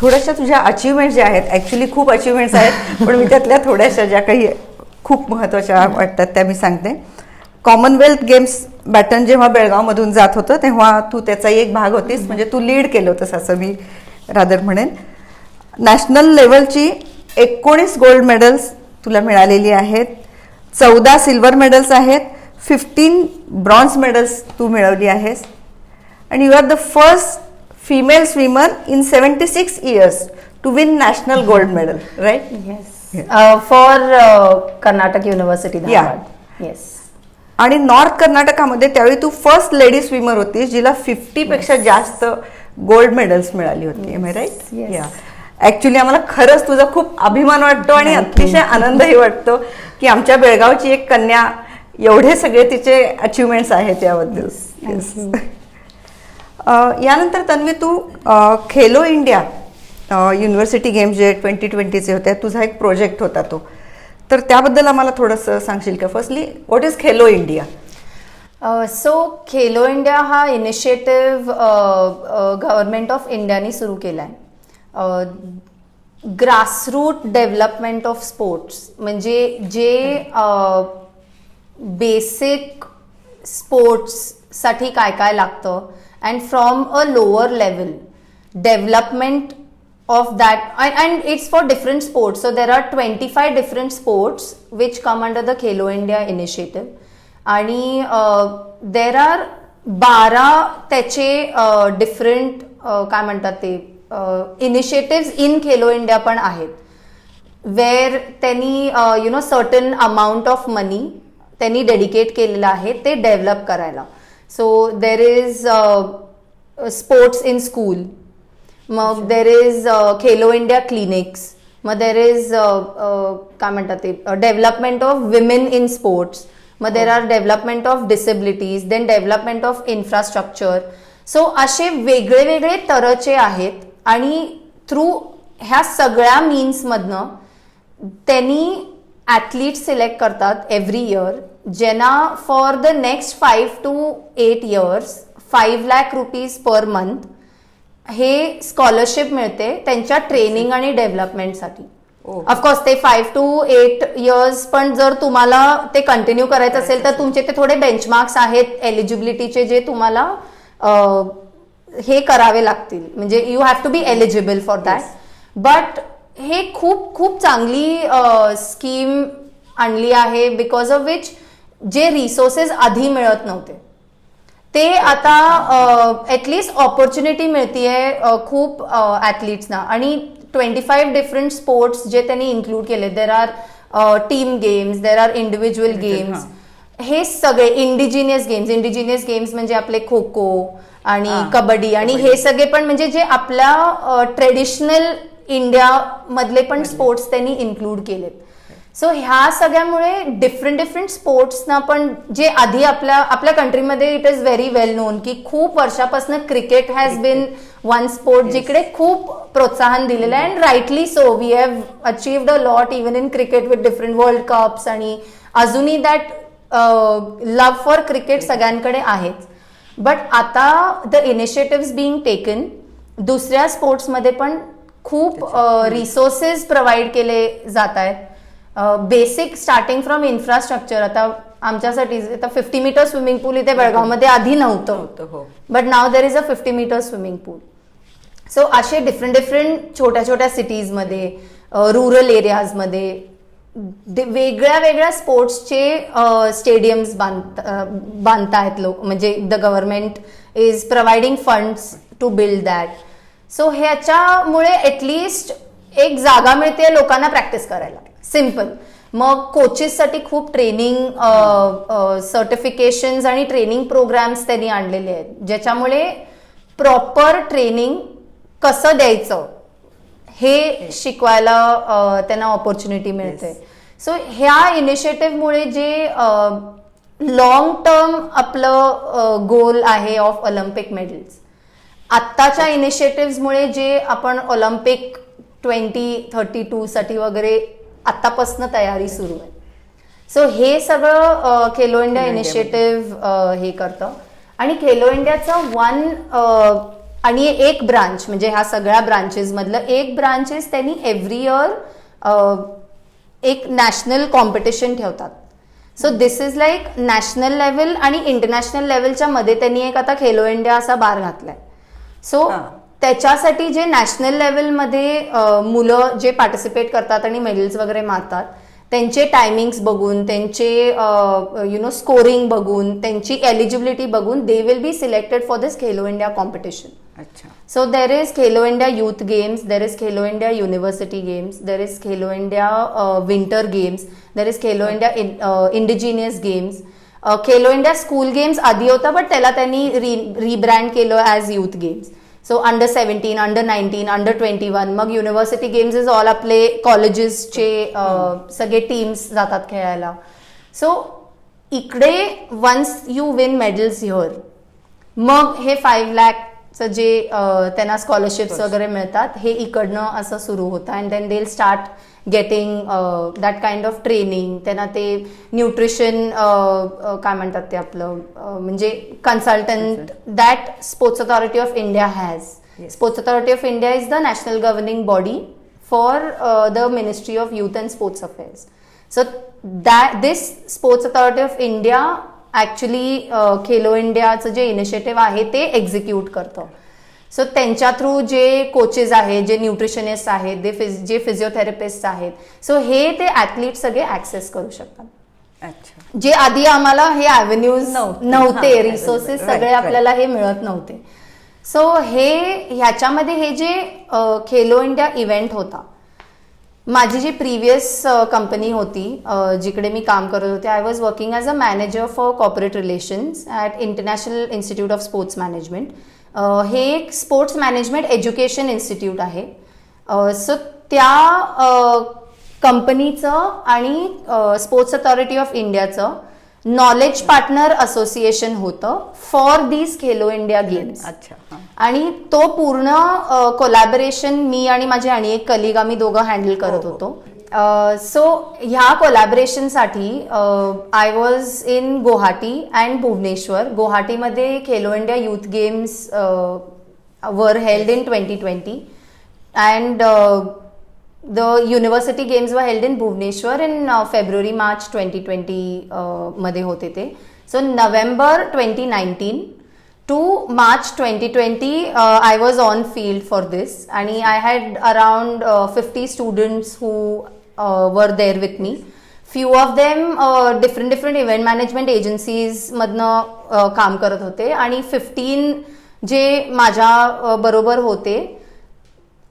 थोड्याशा तुझ्या अचिव्हमेंट ज्या आहेत, ऍक्च्युली खूप अचिव्हमेंट्स आहेत, पण मी त्यातल्या थोड्याशा ज्या काही खूप महत्त्वाच्या वाटतात त्या मी सांगते. कॉमनवेल्थ गेम्स बॅटन जेव्हा बेळगावमधून जात होतं तेव्हा तू त्याचा एक भाग होतीस, म्हणजे तू लीड केलं होतंस असं मी रादर म्हणेन. नॅशनल लेवलची 19 गोल्ड मेडल्स तुला मिळालेली आहेत, 14 सिल्वर मेडल्स आहेत, 15 ब्रॉन्झ मेडल्स तू मिळवली आहेस, आणि you are the first female swimmer in 76 years to win national gold medal, right? Yes. For Karnataka University, Dharwad. Yes. आणि नॉर्थ कर्नाटकामध्ये त्यावेळी तू फर्स्ट लेडी स्विमर होतीस जिला 50 पेक्षा जास्त गोल्ड मेडल्स मिळाली होती. Am I right? Yeah. Actually आम्हाला खरंच तुझा खूप अभिमान वाटतो आणि अतिशय आनंदही वाटतो की आमच्या बेळगावची एक कन्या एवढे सगळे तिचे अचिव्हमेंट्स आहेत याबद्दल. यानंतर तन्वी तू खेलो इंडिया युनिव्हर्सिटी गेम्स जे 2020चे होते, तुझा एक प्रोजेक्ट होता तो, तर त्याबद्दल आम्हाला थोडंसं सांगशील का? Firstly what is Khelo India? So Khelo India हा इनिशिएटिव्ह गव्हर्नमेंट ऑफ इंडियाने सुरू केला आहे. ग्रासरूट डेव्हलपमेंट ऑफ स्पोर्ट्स, म्हणजे जे बेसिक स्पोर्ट्ससाठी काय काय लागतं, and from a lower level development of that, and it's for different sports. So there are 25 different sports which come under the Khelo India initiative, आणि there are 12 त्याचे different काय म्हणतात ते इनिशिएटिव्स इन खेलो इंडिया पण आहेत, वेअर त्यांनी सर्टन अमाऊंट ऑफ मनी त्यांनी डेडिकेट केलेलं आहे ते डेव्हलप करायला. So there is sports in school, मग there is Khelo India clinics, मग there is काय म्हणतात ते development of women in sports, मग there are development of disabilities, then development of infrastructure. So असे वेगळे वेगळे तरचे आहेत, आणि थ्रू ह्या सगळ्या मीन्समधनं त्यांनी ॲथलीट सिलेक्ट करतात एव्हरी इयर, ज्यांना for the next 5 to 8 years 5 lakh rupees per month हे स्कॉलरशिप मिळते त्यांच्या ट्रेनिंग आणि डेव्हलपमेंटसाठी. ऑफकोर्स ते 5 to 8 years, पण जर तुम्हाला ते कंटिन्यू करायचं असेल तर तुमचे ते थोडे बेंचमार्क्स आहेत एलिजिबिलिटीचे, जे तुम्हाला हे करावे लागतील, म्हणजे you have to be eligible for that. But हे खूप खूप चांगली स्कीम आणली आहे, बिकॉज ऑफ विच जे रिसोर्सेस आधी मिळत नव्हते ते आता ॲटलिस्ट ऑपॉर्च्युनिटी मिळतीये खूप ॲथलीट्सना. आणि 25 डिफरंट स्पोर्ट्स जे त्यांनी इन्क्लूड केले, there are team games, there are individual games, हे सगळे इंडिजिनियस गेम्स म्हणजे आपले खो खो आणि कबड्डी, आणि हे सगळे पण म्हणजे जे आपल्या ट्रेडिशनल इंडिया मधले पण स्पोर्ट्स त्यांनी इन्क्लूड केलेत. सो ह्या सगळ्यामुळे डिफरंट स्पोर्ट्सना पण जे आधी आपल्या कंट्रीमध्ये it is very well known की खूप वर्षापासून cricket has been one sport जिकडे खूप प्रोत्साहन दिलेलं आहे. And rightly so we have achieved a lot even in cricket with different world cups आणि अजूनही दॅट लव्ह फॉर क्रिकेट सगळ्यांकडे आहेच. बट आता द इनिशिएटिव्ह बिंग टेकन दुसऱ्या स्पोर्ट्समध्ये पण खूप रिसोर्सेस प्रोव्हाइड केले जात आहेत. Basic starting from infrastructure. आता आमच्यासाठी आता 50 मीटर स्विमिंग पूल इथे बेळगावमध्ये आधी नव्हतं, but now there is a 50 meter swimming pool. So असे डिफरंट छोट्या छोट्या सिटीजमध्ये, रुरल एरियाजमध्ये वेगळ्या स्पोर्ट्सचे स्टेडियम्स बांधतायत लोक, म्हणजे the government is providing funds to build that. So ह्याच्यामुळे ॲटलिस्ट एक जागा मिळते लोकांना प्रॅक्टिस करायला. सिम्पल. मग कोचेससाठी खूप ट्रेनिंग सर्टिफिकेशन्स आणि ट्रेनिंग प्रोग्राम्स त्यांनी आणलेले आहेत, ज्याच्यामुळे प्रॉपर ट्रेनिंग कसं द्यायचं हे शिकवायला त्यांना ऑपॉर्च्युनिटी मिळते. सो ह्या इनिशिएटिव्हमुळे जे लॉंग टर्म आपलं गोल आहे ऑफ ऑलिम्पिक मेडल्स, आत्ताच्या इनिशिएटिव्हमुळे जे आपण ऑलिम्पिक 2032 साठी वगैरे आत्तापासून तयारी सुरू आहे. सो हे सगळं खेलो इंडिया इनिशिएटिव्ह हे करतं. आणि खेलो इंडियाचं आणि एक ब्रांच, म्हणजे ह्या सगळ्या ब्रांचेस मधलं एक ब्रांचेस त्यांनी एव्हरी इयर एक नॅशनल कॉम्पिटिशन ठेवतात. So this is like national level आणि इंटरनॅशनल लेवलच्या मध्ये त्यांनी एक आता खेलो इंडिया असा बार घातलाय. सो त्याच्यासाठी जे नॅशनल लेवलमध्ये मुलं जे पार्टिसिपेट करतात आणि मेडल्स वगैरे मारतात, त्यांचे टायमिंग्स बघून, त्यांचे स्कोरिंग बघून, त्यांची एलिजिबिलिटी बघून they will be selected for this Khelo India competition. अच्छा. So there is Khelo India Youth Games, there is Khelo India University Games, there is Khelo India Winter Games, there is Khelo India Indigenous Games. Khelo India School Games आधी होता, but त्याला त्यांनी रिब्रँड केलं as youth games. So under 17, under 19, under 21. मग युनिव्हर्सिटी गेम्स इज ऑल आपले कॉलेजेसचे सगळे टीम्स जातात खेळायला. सो इकडे once you win medals here, मग हे 5 लाख जे त्यांना स्कॉलरशिप्स वगैरे मिळतात हे इकडनं असं सुरू होतं. And then they start getting that kind of training. त्यांना ते न्यूट्रिशन काय म्हणतात ते आपलं म्हणजे consultant that Sports authority of India has. Sports authority of India is the national governing body for the ministry of youth and sports affairs. So this Sports authority of India actually Khelo इंडियाचं जे इनिशिएटिव्ह आहे ते एक्झिक्यूट करतं. सो त्यांच्या थ्रू जे कोचेस आहेत, जे न्यूट्रिशनिस्ट आहेत, जे फिजिओथेरपिस्ट आहेत, सो हे ते ॲथलीट सगळे ऍक्सेस करू शकतात. अच्छा. जे आधी आम्हाला हे ॲव्हेन्यूज नव्हते, रिसोर्सेस सगळे आपल्याला हे मिळत नव्हते. सो ह्याच्यामध्ये हे जे खेलो इंडिया इव्हेंट होता, माझी जी प्रिव्हियस कंपनी होती जिकडे मी काम करत होते, I was working as a manager for corporate relations at international institute of sports management. हे एक स्पोर्ट्स मॅनेजमेंट एज्युकेशन इन्स्टिट्यूट आहे. सो त्या कंपनीचं आणि स्पोर्ट्स अथॉरिटी ऑफ इंडियाचं नॉलेज पार्टनर असोसिएशन होतं for these Khelo India games. अच्छा. आणि तो पूर्ण कोलॅबोरेशन मी आणि माझे आणि एक कलिग आम्ही दोघं हँडल करत होतो. सो ह्या कोलॅबोरेशनसाठी I was in Guwahati and Bhubaneswar. गुवाहाटीमध्ये Khelo India youth games were held in 2020 and the university games were held in Bhubaneswar in February March 2020 मध्ये होते ते. So November 2019 to March 2020 I was on field for this and I had around 50 students who were there with me. Few of them different event management agencies मधनं काम करत होते आणि 15 जे माझ्या बरोबर होते,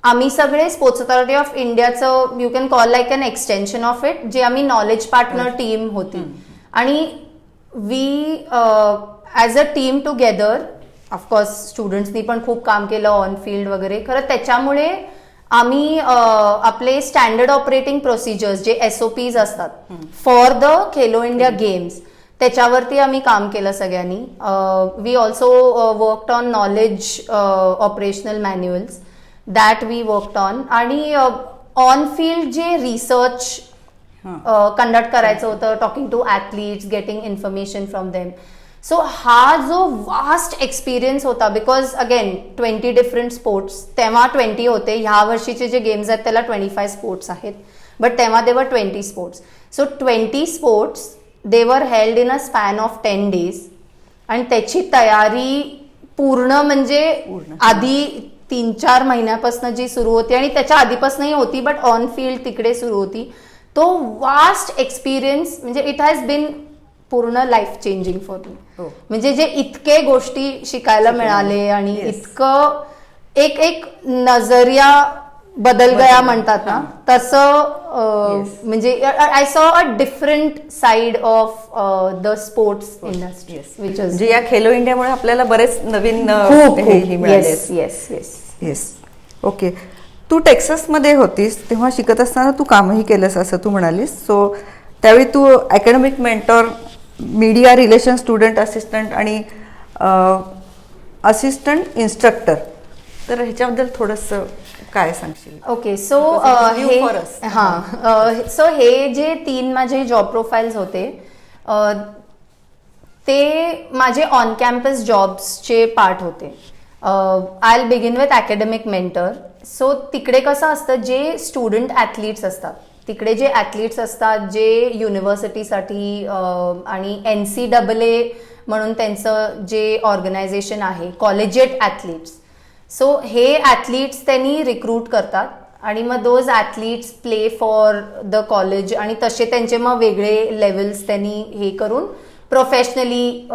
आम्ही सगळे स्पोर्ट्स अथॉरिटी ऑफ इंडियाचं you can call like an extension of it, जे आम्ही नॉलेज पार्टनर टीम होती. आणि we as a team together, of course स्टुडंट्सनी पण खूप काम केलं ऑन फील्ड वगैरे. खरं त्याच्यामुळे आम्ही आपले स्टँडर्ड ऑपरेटिंग प्रोसिजर्स जे SOPs असतात for the Khelo India games त्याच्यावरती आम्ही काम केलं सगळ्यांनी. We also worked on knowledge operational manuals that we worked on. आणि ऑन फील्ड जे रिसर्च कंडक्ट करायचं होतं, talking to athletes, getting information from them. So हा जो वास्ट एक्सपिरियन्स होता, बिकॉज अगेन 20 डिफरंट स्पोर्ट्स, तेव्हा 20 होते. ह्या वर्षीचे जे गेम्स आहेत त्याला 25 स्पोर्ट्स आहेत, बट तेव्हा दे वर 20 स्पोर्ट्स. सो 20 स्पोर्ट्स दे वर held in a span of 10 days. आणि त्याची तयारी पूर्ण म्हणजे आधी 3-4 महिन्यापासून जी सुरू होती आणि त्याच्या आधीपासूनही होती, बट ऑन फील्ड तिकडे सुरू होती. तो वास्ट एक्सपिरियन्स म्हणजे इट हॅज बीन पूर्ण लाईफ चेंजिंग फॉर मी. म्हणजे जे इतके गोष्टी शिकायला मिळाले आणि इतकं एक नजरिया बदल गया म्हणतात ना तसं. म्हणजे I saw a different side of the sports industry which is म्हणजे या खेलो इंडियामुळे आपल्याला बरेच नवीन हे मिळाले. येस. ओके. तू टेक्सासमध्ये होतीस तेव्हा शिकत असताना तू कामही केलंस असं तू म्हणालीस. सो त्यावेळी तू academic mentor, media relation student assistant आणि असिस्टंट इन्स्ट्रक्टर, तर ह्याच्याबद्दल थोडंसं काय सांगशील? ओके. सो सो हे जे 3 माझे जॉब प्रोफाईल्स होते ते माझे ऑन कॅम्पस जॉब्सचे पार्ट होते. I will begin with academic mentor. So तिकडे कसं असतं, जे स्टुडंट ॲथलीट्स असतात तिकडे जे ॲथलीट्स असतात जे युनिव्हर्सिटीसाठी आणि NCAA म्हणून त्यांचं जे ऑर्गनायझेशन आहे कॉलेजिएट ॲथलीट्स, सो हे ॲथलीट्स त्यांनी रिक्रूट करतात आणि मग those athletes play for the college आणि तसे त्यांचे मग वेगळे लेवल्स त्यांनी हे करून प्रोफेशनली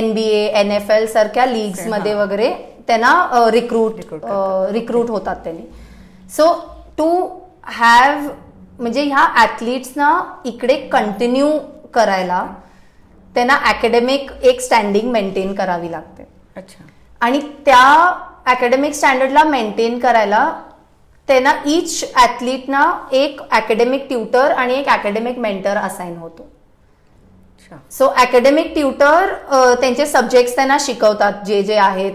NBA, NFL सारख्या लीग्समध्ये वगैरे त्यांना रिक्रूट होतात त्यांनी. सो टू हॅव म्हणजे ह्या ॲथलीट्सना इकडे कंटिन्यू करायला त्यांना अकॅडमिक एक स्टँडिंग मेंटेन करावी लागते. अच्छा. आणि त्या अकॅडमिक स्टँडर्डला मेंटेन करायला त्यांना ईच ॲथलीटना एक अकॅडमिक ट्युटर आणि एक अकॅडमिक मेंटर असाइन होतो. सो अकॅडमिक ट्युटर त्यांचे सब्जेक्ट्स त्यांना शिकवतात जे जे आहेत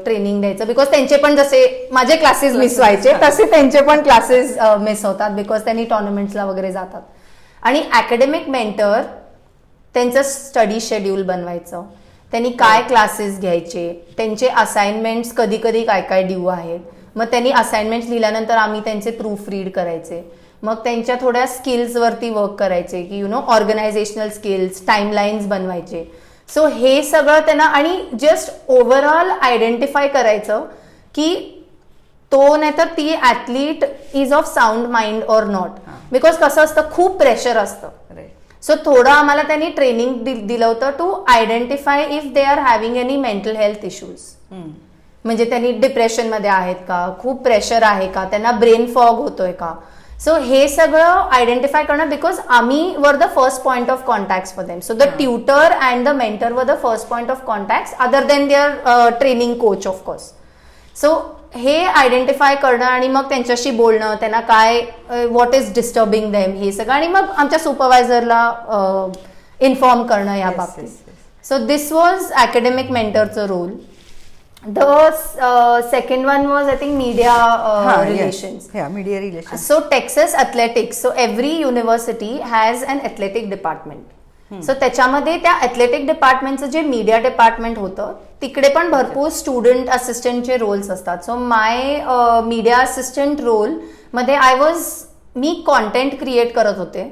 ट्रेनिंग द्यायचं, बिकॉज त्यांचे पण जसे माझे क्लासेस मिस व्हायचे तसे त्यांचे पण क्लासेस मिस होतात बिकॉज त्यांनी टुर्नामेंट्सला वगैरे जातात. आणि अकॅडमिक मेंटर त्यांचं स्टडी शेड्यूल बनवायचं, त्यांनी काय क्लासेस घ्यायचे, त्यांचे असाइनमेंट्स कधी कधी काय काय ड्यू आहेत, मग त्यांनी असाइनमेंट्स लिहिल्यानंतर आम्ही त्यांचे प्रूफ रीड करायचे, मग त्यांच्या थोड्या स्किल्सवरती वर्क करायचे की ऑर्गनायझेशनल स्किल्स, टाइमलाईन्स बनवायचे. सो हे सगळं त्यांना आणि जस्ट ओव्हरऑल आयडेंटिफाय करायचं की तो नाहीतर ती athlete is of sound mind or not, because कसं असतं खूप प्रेशर असतं. सो थोडं आम्हाला त्यांनी ट्रेनिंग दिलं होतं to identify if they are having any mental health issues. म्हणजे त्यांनी डिप्रेशनमध्ये आहेत का, खूप प्रेशर आहे का, त्यांना ब्रेन फॉग होतोय का. सो हे सगळं आयडेंटिफाय करणं, बिकॉज आम्ही were the first point of contact for them. So the tutor and the mentor were the first point of contact other than their training coach of course. So हे आयडेंटिफाय करणं आणि मग त्यांच्याशी बोलणं, त्यांना काय व्हॉट इज डिस्टर्बिंग देम हे सगळं, आणि मग आमच्या सुपरवायझरला इन्फॉर्म करणं या बाबतीत. सो दिस वॉज अकॅडमिक मेंटरचं role. The second one was, I think, media relations. Yeah, media relations. So Texas Athletics. So every university has an athletic department. So त्याच्यामध्ये त्या athletic departmentचं जे मीडिया डिपार्टमेंट होतं तिकडे पण भरपूर स्टुडंट असिस्टंटचे रोल्स असतात. So my media assistant role मध्ये मी कॉन्टेंट क्रिएट करत होते.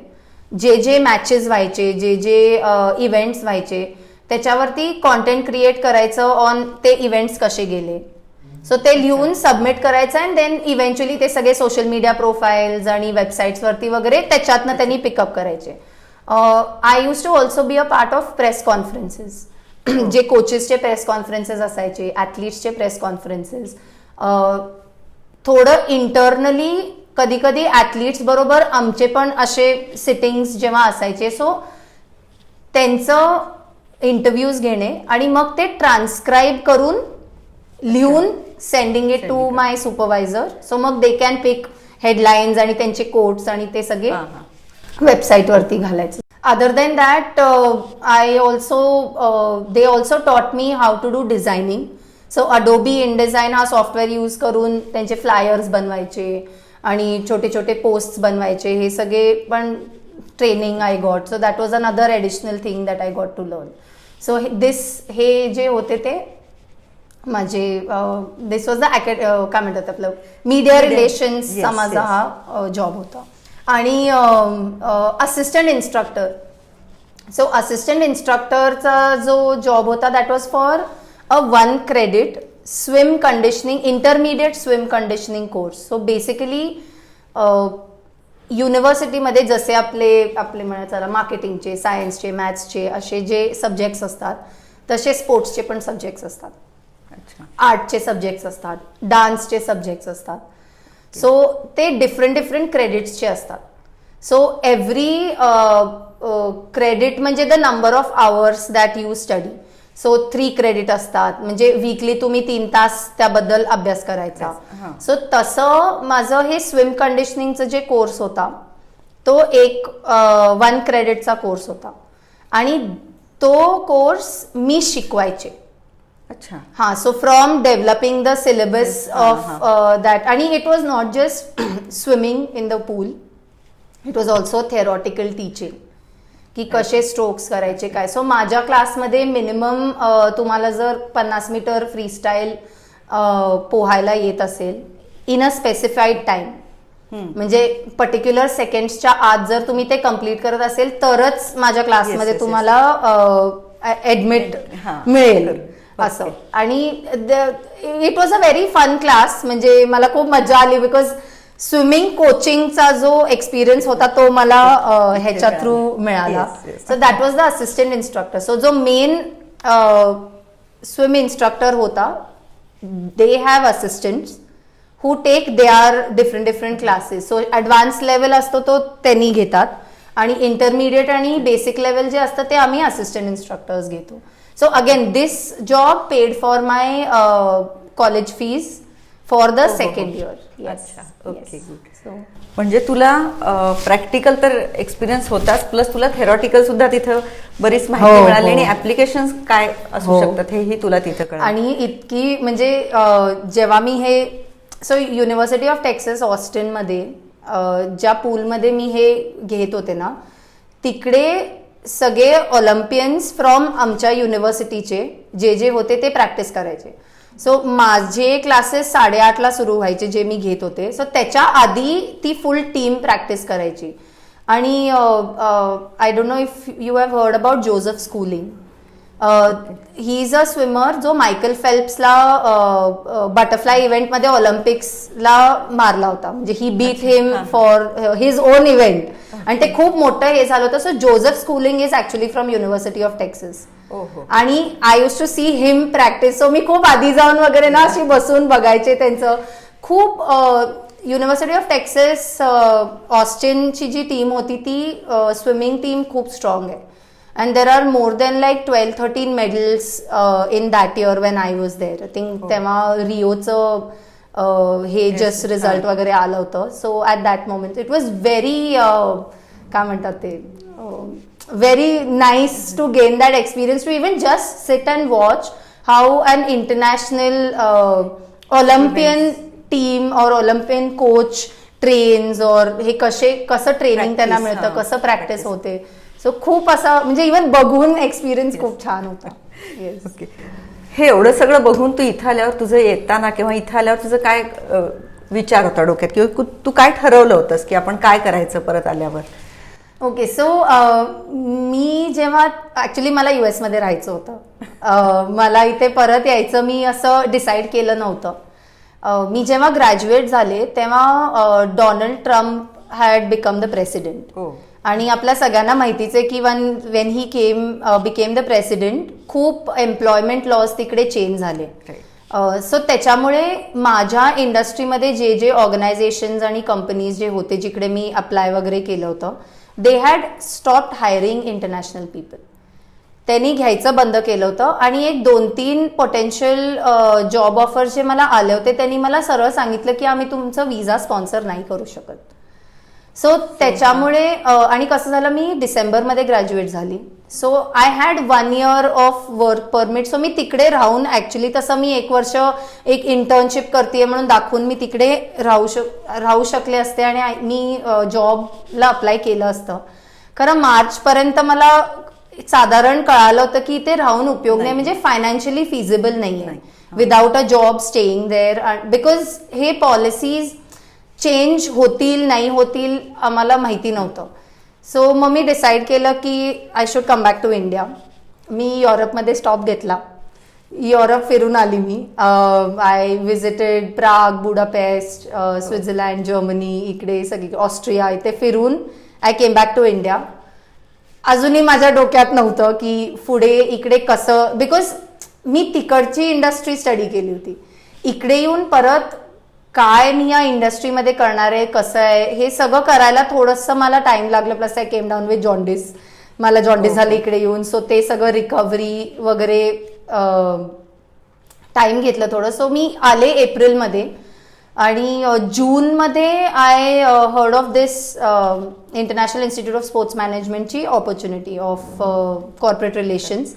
जे जे मॅचेस व्हायचे, जे जे इव्हेंट्स व्हायचे त्याच्यावरती कॉन्टेंट क्रिएट करायचं ऑन ते इव्हेंट्स कसे गेले. सो ते लिहून सबमिट करायचं अँड देन इव्हेंच्युअली ते सगळे सोशल मीडिया प्रोफाईल्स आणि वेबसाईट्सवरती वगैरे त्याच्यातनं त्यांनी पिकअप करायचे. I use to also be a part of press conferences. जे कोचेसचे प्रेस कॉन्फरन्सेस असायचे, ॲथलीट्सचे प्रेस कॉन्फरन्सेस, थोडं इंटरनली कधी कधी ॲथलीट्स बरोबर आमचे पण असे सिटिंग्स जेव्हा असायचे, सो त्यांचं इंटरव्ह्यूज घेणे आणि मग ते ट्रान्स्क्राईब करून लिहून sending it to my supervisor. So मग दे कॅन पिक हेडलाईन्स आणि त्यांचे कोट्स आणि ते सगळे वेबसाईटवरती घालायचे. Other than that they also taught me how to do designing. So Adobe InDesign हा सॉफ्टवेअर यूज करून त्यांचे फ्लायर्स बनवायचे आणि छोटे छोटे पोस्ट बनवायचे, हे सगळे पण training I got. So that was another additional thing that I got to learn. So हे जे होते ते माझे दिस वॉज द काय म्हणतात आपलं मीडिया रिलेशन्सचा माझा हा जॉब होता. आणि असिस्टंट इन्स्ट्रक्टर. सो असिस्टंट इन्स्ट्रक्टरचा जो जॉब होता that was for a 1 credit swim conditioning, intermediate swim conditioning course. So basically युनिव्हर्सिटीमध्ये जसे आपले म्हणायचं मार्केटिंगचे, सायन्सचे, मॅथ्सचे असे जे सब्जेक्ट्स असतात तसे स्पोर्ट्सचे पण सब्जेक्ट्स असतात, आर्टचे सब्जेक्ट्स असतात, डान्सचे सब्जेक्ट्स असतात. सो ते डिफरंट क्रेडिट्सचे असतात. सो एव्हरी क्रेडिट म्हणजे the number of hours that you study. So 3 credit असतात, म्हणजे वीकली तुम्ही 3 तास त्याबद्दल अभ्यास करायचा. सो तसं माझं हे स्विम कंडिशनिंगचं जे कोर्स होता तो एक 1 क्रेडिटचा कोर्स होता आणि तो कोर्स मी शिकवायचे. अच्छा. हां. So from developing the syllabus of that. आणि it was not just swimming in the pool, it was also theoretical teaching की कसे स्ट्रोक्स करायचे काय. सो माझ्या क्लासमध्ये मिनिमम तुम्हाला जर 50 मीटर फ्रीस्टाईल पोहायला येत असेल इन अ स्पेसिफाईड टाइम, म्हणजे पर्टिक्युलर सेकंड्सच्या आत जर तुम्ही ते कम्प्लीट करत असेल तरच माझ्या क्लासमध्ये तुम्हाला ऍडमिट मिळेल असं. आणि it was a very fun class. म्हणजे मला खूप मजा आली बिकॉज स्विमिंग कोचिंगचा जो एक्सपिरियन्स होता तो मला ह्याच्या थ्रू मिळाला. So that was the assistant instructor. So जो मेन स्विम इन्स्ट्रक्टर होता, they have assistants who take their different classes. So advance level असतो तो त्यांनी घेतात आणि इंटरमिडिएट आणि बेसिक लेवल जे असतं ते आम्ही असिस्टंट इन्स्ट्रक्टर्स घेतो. So again this job paid for my college fees for the second year. Okay, good. म्हणजे तुला प्रॅक्टिकल तर एक्सपिरियन्स होताच, प्लस तुला थेरॉटिकल सुद्धा तिथं बरीच माहिती मिळाली आणि ऍप्लिकेशन काय असू शकतात हेही तुला तिथं कळलं. आणि इतकी म्हणजे जेव्हा मी हे सो युनिव्हर्सिटी ऑफ टेक्सास ऑस्टिनमध्ये ज्या पूलमध्ये मी हे घेत होते ना, तिकडे सगळे ऑलिम्पियन्स फ्रॉम आमच्या युनिव्हर्सिटीचे जे होते ते प्रॅक्टिस करायचे. सो माझे क्लासेस 8:30ला सुरू व्हायचे जे मी घेत होते. सो त्याच्या आधी ती फुल टीम प्रॅक्टिस करायची. आणि I don't know if you have heard about Joseph Schooling. He is a swimmer जो मायकल फेल्प्सला बटरफ्लाय इव्हेंटमध्ये ऑलिम्पिक्सला मारला होता. म्हणजे he beat him for his own event आणि ते खूप मोठं हे झालं होतं. So Joseph Schooling is actually from university of Texas. आणि I use to see him practice. So मी खूप आधी जाऊन वगैरे ना अशी बसून बघायचे त्यांचं. खूप युनिव्हर्सिटी ऑफ टेक्सास ऑस्टिनची जी टीम होती ती स्विमिंग टीम खूप स्ट्रॉंग आहे. And there are more than like 12-13 medals in that year when I was there. I think तेव्हा रिओचं हे जस्ट रिझल्ट वगैरे आलं होतं. So at that moment it was very काय म्हणतात ते very nice to gain that experience to even just sit and watch how an international Olympian team or Olympian coach trains or हे कसं ट्रेनिंग त्यांना मिळतं, कसं प्रॅक्टिस होते. सो खूप असं म्हणजे इव्हन बघून एक्सपिरियन्स खूप छान होता. ओके. हे एवढं सगळं बघून तू इथं आल्यावर तुझं येताना किंवा इथं आल्यावर तुझं काय विचार होता डोक्यात किंवा तू काय ठरवलं होतंस की आपण काय करायचं परत आल्यावर? ओके. सो मी जेव्हा ऍक्च्युली मला US मध्ये राहायचं होतं, मला इथे परत यायचं मी असं डिसाईड केलं नव्हतं. मी जेव्हा ग्रॅज्युएट झाले तेव्हा Donald Trump had become the president. आणि आपल्या सगळ्यांना माहितीच आहे की when he became the president खूप एम्प्लॉयमेंट लॉज तिकडे चेंज झाले. सो त्याच्यामुळे माझ्या इंडस्ट्रीमध्ये जे ऑर्गनायझेशन्स आणि कंपनीज जे होते जिकडे मी अप्लाय वगैरे केलं होतं, they had stopped hiring international people. त्यांनी घ्यायचं बंद केलं होतं आणि एक 2-3 पोटेन्शियल जॉब ऑफर जे मला आले होते त्यांनी मला सरळ सांगितलं की आम्ही तुमचं विजा स्पॉन्सर नाही करू शकत. सो त्याच्यामुळे आणि कसं झालं, मी डिसेंबरमध्ये ग्रॅज्युएट झाली. So I had 1 year of work permit. So मी तिकडे राहून ऍक्च्युली तसं मी 1 वर्ष एक इंटर्नशिप करते म्हणून दाखवून मी तिकडे राहू शकले असते आणि मी जॉबला अप्लाय केलं असतं. खरं मार्चपर्यंत मला साधारण कळालं होतं की ते राहून उपयोग नाही, म्हणजे फायनान्शियली फिजिबल नाही आहे without a job staying there, because हे पॉलिसीज चेंज होतील नाही होतील आम्हाला माहिती नव्हतं. सो मग मी डिसाईड केलं की I should come back to India. मी युरोपमध्ये स्टॉप घेतला, युरोप फिरून आली मी. I visited Prague, Budapest, Switzerland, Germany, इकडे सगळी ऑस्ट्रिया, इथे फिरून I came back to India. अजूनही माझ्या डोक्यात नव्हतं की पुढे इकडे कसं, बिकॉज मी तिकडची इंडस्ट्री स्टडी केली होती. इकडे येऊन परत काय मी या इंडस्ट्रीमध्ये करणार आहे, कसं आहे, हे सगळं करायला थोडंसं मला टाइम लागलं. Plus I came down with jaundice. मला जॉन्डिस झालं इकडे येऊन. सो ते सगळं रिकव्हरी वगैरे टाइम घेतलं थोडं. सो मी आले एप्रिलमध्ये आणि जूनमध्ये I heard of this international institute of sports मॅनेजमेंटची ऑपॉर्च्युनिटी ऑफ कॉर्पोरेट रिलेशन्स.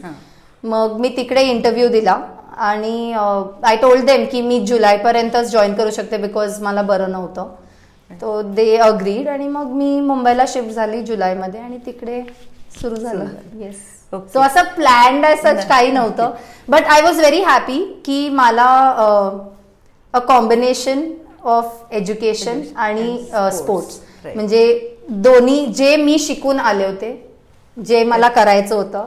मग मी तिकडे इंटरव्ह्यू दिला आणि आय टोल्ड देम की मी जुलैपर्यंतच जॉईन करू शकते बिकॉज मला बरं नव्हतं. तो दे अग्रीड आणि मग मी मुंबईला शिफ्ट झाली जुलैमध्ये आणि तिकडे सुरू झालं. येस. सो असं प्लॅन्ड असंच काही नव्हतं, but I was very happy की मला अ कॉम्बिनेशन ऑफ एज्युकेशन आणि स्पोर्ट्स, म्हणजे दोन्ही जे मी शिकून आले होते, जे मला करायचं होतं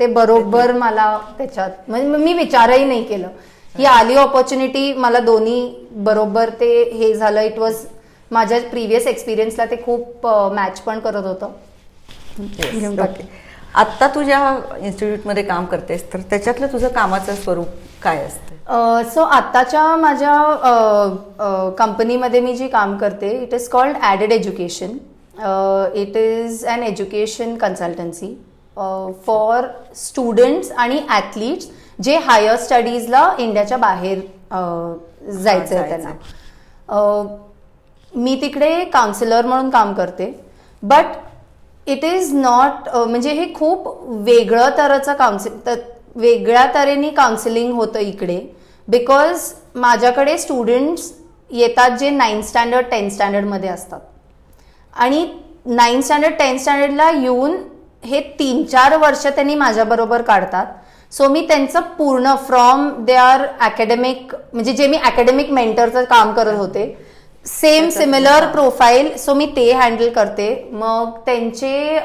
ते बरोबर मला त्याच्यात, म्हणजे मी विचारही नाही केलं. ही आली ऑपॉर्च्युनिटी, मला दोन्ही बरोबर ते हे झालं. इट वॉज माझ्या प्रिव्हियस एक्सपिरियन्सला ते खूप मॅच पण करत होतं. आत्ता तू ज्या इन्स्टिट्यूटमध्ये काम करतेस तर त्याच्यातलं तुझं कामाचं स्वरूप काय असतं? सो आत्ताच्या माझ्या कंपनीमध्ये मी जी काम करते, it is called added education. It is an education consultancy for students आणि ॲथलीट्स जे हायर स्टडीजला इंडियाच्या बाहेर जायचं आहे त्यांना. मी तिकडे काउन्सिलर म्हणून काम करते, बट इट इज नॉट, म्हणजे हे खूप वेगळ्या तऱ्हेने काउन्सिलिंग होतं इकडे, बिकॉज माझ्याकडे स्टुडंट्स येतात जे 9th स्टँडर्ड 10th स्टँडर्डमध्ये असतात आणि 9th स्टँडर्ड 10th स्टँडर्डला येऊन हे 3-4 वर्ष त्यांनी माझ्याबरोबर काढतात. सो मी त्यांचं पूर्ण फ्रॉम दे आर अकॅडमिक, म्हणजे जे मी अकॅडमिक मेंटरचं काम करत होते सेम सिमिलर प्रोफाईल, सो मी ते हँडल करते. मग त्यांचे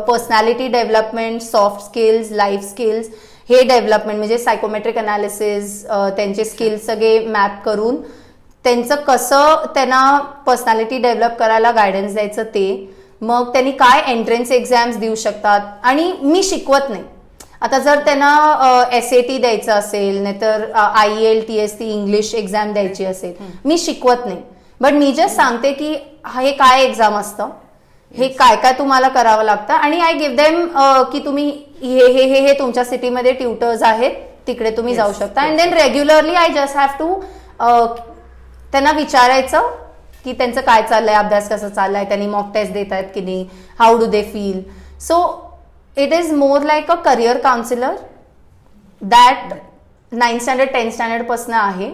personality development, soft skills, life skills हे डेव्हलपमेंट, म्हणजे सायकोमेट्रिक अनालिसिस, त्यांचे स्किल्स सगळे मॅप करून त्यांचं कसं त्यांना पर्सनॅलिटी डेव्हलप करायला गायडन्स द्यायचं ते. मग त्यांनी काय एंट्रन्स एक्झाम्स देऊ शकतात आणि मी शिकवत नाही. आता जर त्यांना SAT द्यायचं असेल, नाहीतर IELTS ती इंग्लिश एक्झाम द्यायची असेल, मी शिकवत नाही, बट मी जस्ट सांगते की हे काय एक्झाम असतं, हे काय काय तुम्हाला करावं लागतं आणि आय गिव्ह देम की तुम्ही हे हे हे हे तुमच्या सिटीमध्ये ट्युटर्स आहेत, तिकडे तुम्ही जाऊ शकता. And then regularly I just have to त्यांना विचारायचं की त्यांचं काय चाललंय, अभ्यास कसा चाललाय, त्यांनी मॉक टेस्ट देत आहेत की नाही, how do they feel. So it is more like a career counselor that 9th standard 10th standard पासून आहे,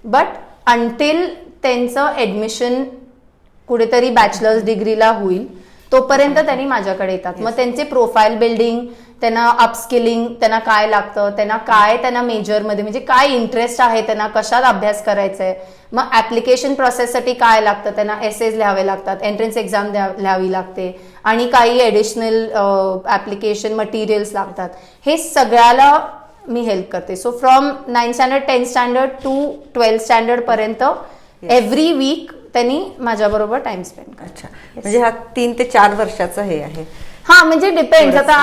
बट अंटिल त्यांचं ऍडमिशन कुठेतरी बॅचलर्स डिग्रीला होईल तोपर्यंत त्यांनी माझ्याकडे येतात. मग त्यांचे प्रोफाईल बिल्डिंग, त्यांना अपस्किलिंग, त्यांना काय लागतं, त्यांना मेजरमध्ये म्हणजे काय इंटरेस्ट आहे, त्यांना कशात अभ्यास करायचा आहे, मग ऍप्लिकेशन प्रोसेससाठी काय लागतं, त्यांना एसेज लिहावे लागतात, एंट्रन्स एक्झाम लिहावी लागते आणि काही ॲडिशनल ऍप्लिकेशन मटेरियल्स लागतात. हे सगळ्याला मी हेल्प करते. So from 9th standard 10th standard to 12th standard पर्यंत एव्हरी वीक त्यांनी माझ्याबरोबर टाइम स्पेंड करतात. अच्छा, म्हणजे हा 3 ते 4 वर्षाचा हे आहे. हा, म्हणजे डिपेंड. आता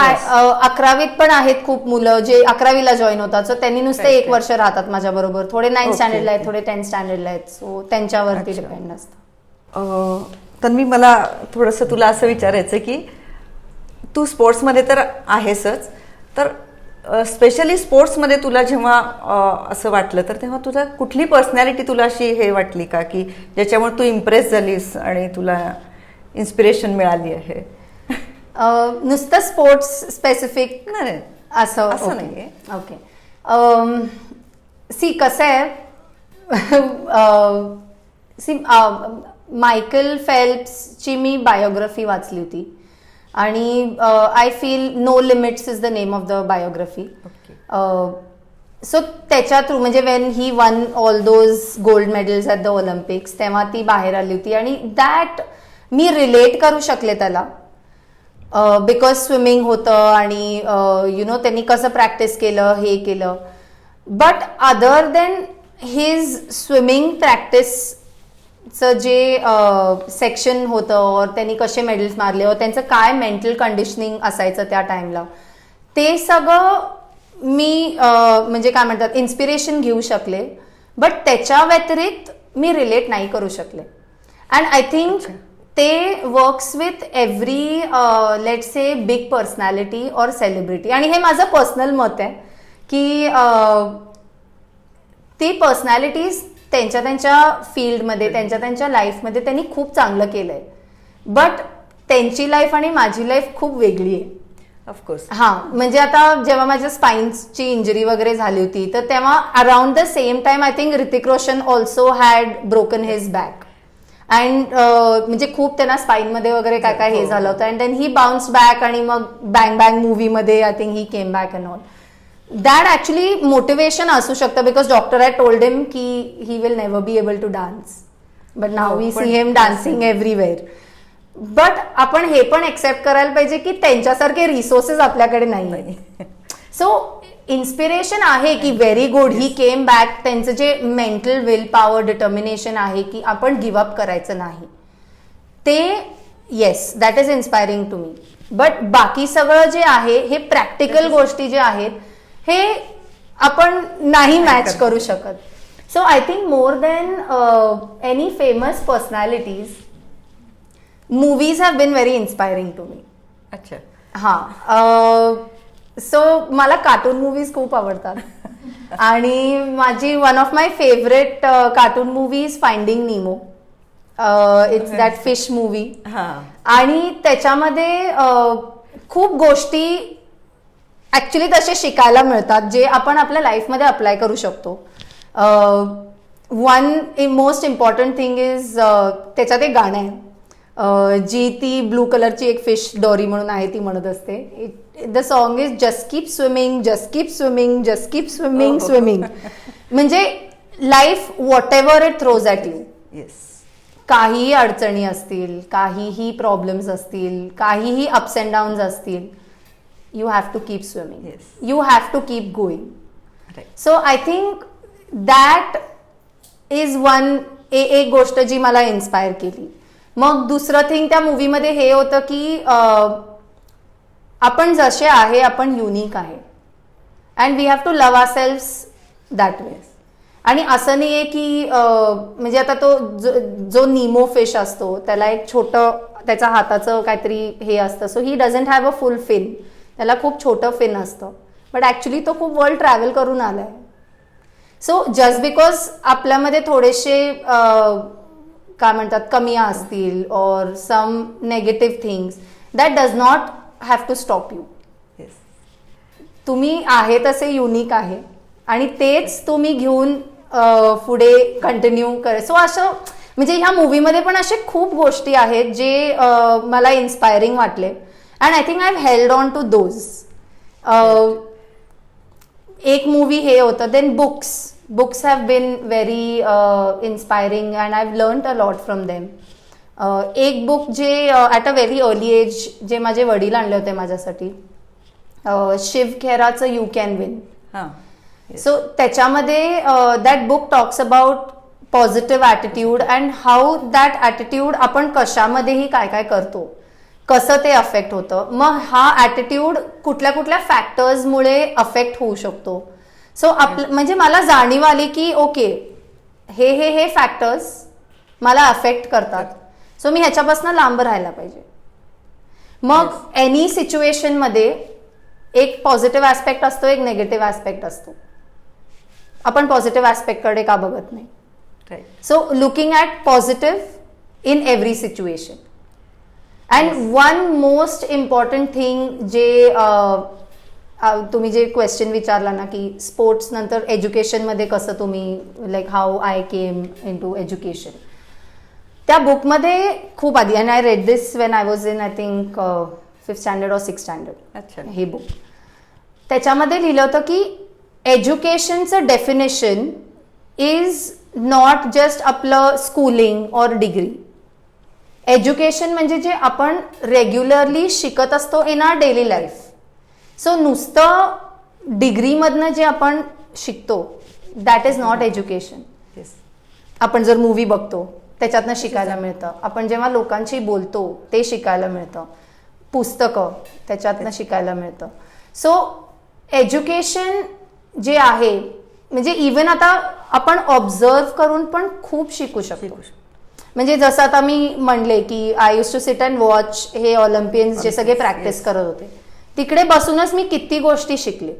11वीत पण आहेत खूप मुलं जे 11वीला जॉईन होतात, सो त्यांनी नुसतं 1 वर्ष राहतात माझ्या बरोबर. थोडे 9th स्टँडर्डला आहेत, थोडे 10th स्टँडर्डला आहेत, सो त्यांच्यावरती डिपेंड असतं. तर मला थोडंसं तुला असं विचारायचं की तू स्पोर्ट्समध्ये तर आहेसच, तर स्पेशली स्पोर्ट्समध्ये तुला जेव्हा असं वाटलं तर तेव्हा तुझा कुठली पर्सनॅलिटी तुला अशी हे वाटली का की ज्याच्यामुळे तू इम्प्रेस झालीस आणि तुला इन्स्पिरेशन मिळाली आहे? नुसतं स्पोर्ट्स स्पेसिफिक नाही असं असं नाहीये. ओके. सी कसं आहे, सी मायकल फेल्प्सची मी बायोग्राफी वाचली होती आणि I feel no limits is the name of the biography. So त्याच्या थ्रू म्हणजे when he won all those gold medals at the Olympics तेव्हा ती बाहेर आली होती आणि दॅट मी रिलेट करू शकले त्याला, बिकॉज स्विमिंग होतं आणि त्यांनी कसं प्रॅक्टिस केलं हे केलं. But other then his swimming प्रॅक्टिसचं जे सेक्शन होतं और त्यांनी कसे मेडल्स मारले और त्यांचं काय मेंटल कंडिशनिंग असायचं त्या टाइमला, ते सगळं मी म्हणजे काय म्हणतात इन्स्पिरेशन घेऊ शकले. बट त्याच्या व्यतिरिक्त मी रिलेट नाही करू शकले. अँड आय थिंक ते works with every let say big personality और सेलिब्रिटी. आणि हे माझं पर्सनल मत आहे की ती पर्सनॅलिटीज त्यांच्या फील्डमध्ये त्यांच्या लाईफमध्ये त्यांनी खूप चांगलं केलंय. बट त्यांची लाईफ आणि माझी लाईफ खूप वेगळी आहे. ऑफकोर्स. हां, म्हणजे आता जेव्हा माझ्या स्पाईन्सची इंजरी वगैरे झाली होती तर तेव्हा around the same time I think Hrithik Roshan also had broken his back. And म्हणजे खूप त्यांना स्पाईनमध्ये वगैरे काय काय हे झालं होतं. And then he bounce back आणि मग बँग बँग मूवीमध्ये I think he came back and all. That actually motivation असू शकतं because doctor had told him की he will never be able to dance. But now we see him dancing everywhere. But आपण हे पण एक्सेप्ट करायला पाहिजे की त्यांच्यासारखे रिसोर्सेस आपल्याकडे नाही. सो इन्स्पिरेशन आहे की व्हेरी गुड ही केम बॅक. त्यांचं जे मेंटल विल पॉवर डिटर्मिनेशन आहे की आपण गिव्हअप करायचं नाही, ते yes that is inspiring to me. But बाकी सगळं जे आहे हे प्रॅक्टिकल गोष्टी जे आहेत हे आपण नाही मॅच करू शकत. So I think more than any famous personalities movies have been very inspiring to me. अच्छा. हां, सो मला कार्टून मूवीज खूप आवडतात आणि माझी one of my favourite cartoon movie is Finding Nemo. It's that fish movie. आणि त्याच्यामध्ये खूप गोष्टी ऍक्च्युली तसे शिकायला मिळतात जे आपण आपल्या लाईफमध्ये अप्लाय करू शकतो. One most important thing is त्याच्यात एक गाणं आहे जी ती ब्लू कलरची एक फिश डॉरी म्हणून आहे ती म्हणत असते. The song is just keep swimming, just keep swimming, just keep swimming, swimming. म्हणजे life whatever it throws at you. Yes. काहीही अडचणी असतील, काहीही प्रॉब्लेम्स असतील, काहीही अप्स अँड डाऊन्स असतील, you have to keep swimming. Yes. You have to keep going. Right. So I think that is one एक गोष्ट जी मला इन्स्पायर केली. मग दुसरं थिंग त्या मूवीमध्ये हे होतं की आपण जसे आहे आपण युनिक आहे and we have to love our self that way. आणि असं नाही आहे की म्हणजे आता तो जो निमो फिश असतो त्याला एक छोटं त्याच्या हाताचं काहीतरी हे असतं. So he doesn't have a full fin. त्याला खूप छोटं फिन असतं. बट ॲक्च्युली तो खूप वर्ल्ड ट्रॅव्हल करून आलाय. सो जस्ट बिकॉज आपल्यामध्ये थोडेसे काय म्हणतात कमिया असतील or some negative things that does not have to stop you. तुम्ही आहे तसे युनिक आहे आणि तेच तुम्ही घेऊन पुढे कंटिन्यू करे. सो असं म्हणजे ह्या मूवीमध्ये पण असे खूप गोष्टी आहेत जे मला इन्स्पायरिंग वाटले. And I think I've held on to those. एक मूवी हे होतं. Then books have been very inspiring and I've learned a lot from them. एक बुक जे at a very early age जे माझे वडील आणले होते माझ्यासाठी, शिव खेराचं यू कॅन विन. सो त्याच्यामध्ये that book talks about positive attitude and how that attitude आपण कशामध्येही काय काय करतो, कसं ते अफेक्ट होतं. मग हा ॲटिट्यूड कुठल्या कुठल्या फॅक्टर्समुळे अफेक्ट होऊ शकतो. सो म्हणजे मला जाणीव आली की ओके हे फॅक्टर्स मला अफेक्ट करतात. सो मी ह्याच्यापासून लांब राहायला पाहिजे. मग एनी सिच्युएशनमध्ये एक पॉझिटिव्ह ऍस्पेक्ट असतो, एक नेगेटिव्ह ऍस्पेक्ट असतो. आपण पॉझिटिव्ह ऍस्पेक्टकडे का बघत नाही? Right. So looking at positive in every situation. And one most important thing जे तुम्ही जे क्वेश्चन विचारला ना की स्पोर्ट्स नंतर एज्युकेशनमध्ये कसं तुम्ही like how I came into education, त्या बुकमध्ये खूप आधी, and I read this when I was in I think 5th standard or 6th standard, अच्छा. हे बुक. त्याच्यामध्ये लिहिलं होतं की एज्युकेशनचं डेफिनेशन इज नॉट जस्ट आपलं स्कूलिंग और डिग्री. एज्युकेशन म्हणजे जे आपण रेग्युलरली शिकत असतो in our daily life. So नुसतं डिग्रीमधनं जे आपण शिकतो that is not education. Yes. आपण जर मूवी बघतो त्याच्यातनं शिकायला मिळतं, आपण जेव्हा लोकांशी बोलतो ते शिकायला मिळतं, पुस्तकं त्याच्यातनं शिकायला मिळतं. सो एज्युकेशन जे आहे म्हणजे इवन आता आपण ऑब्झर्व करून पण खूप शिकू शकतो. म्हणजे जसं आता मी म्हणले की I use to sit and watch हे ऑलिम्पियन्स जे सगळे प्रॅक्टिस करत होते, तिकडे बसूनच मी किती गोष्टी शिकले.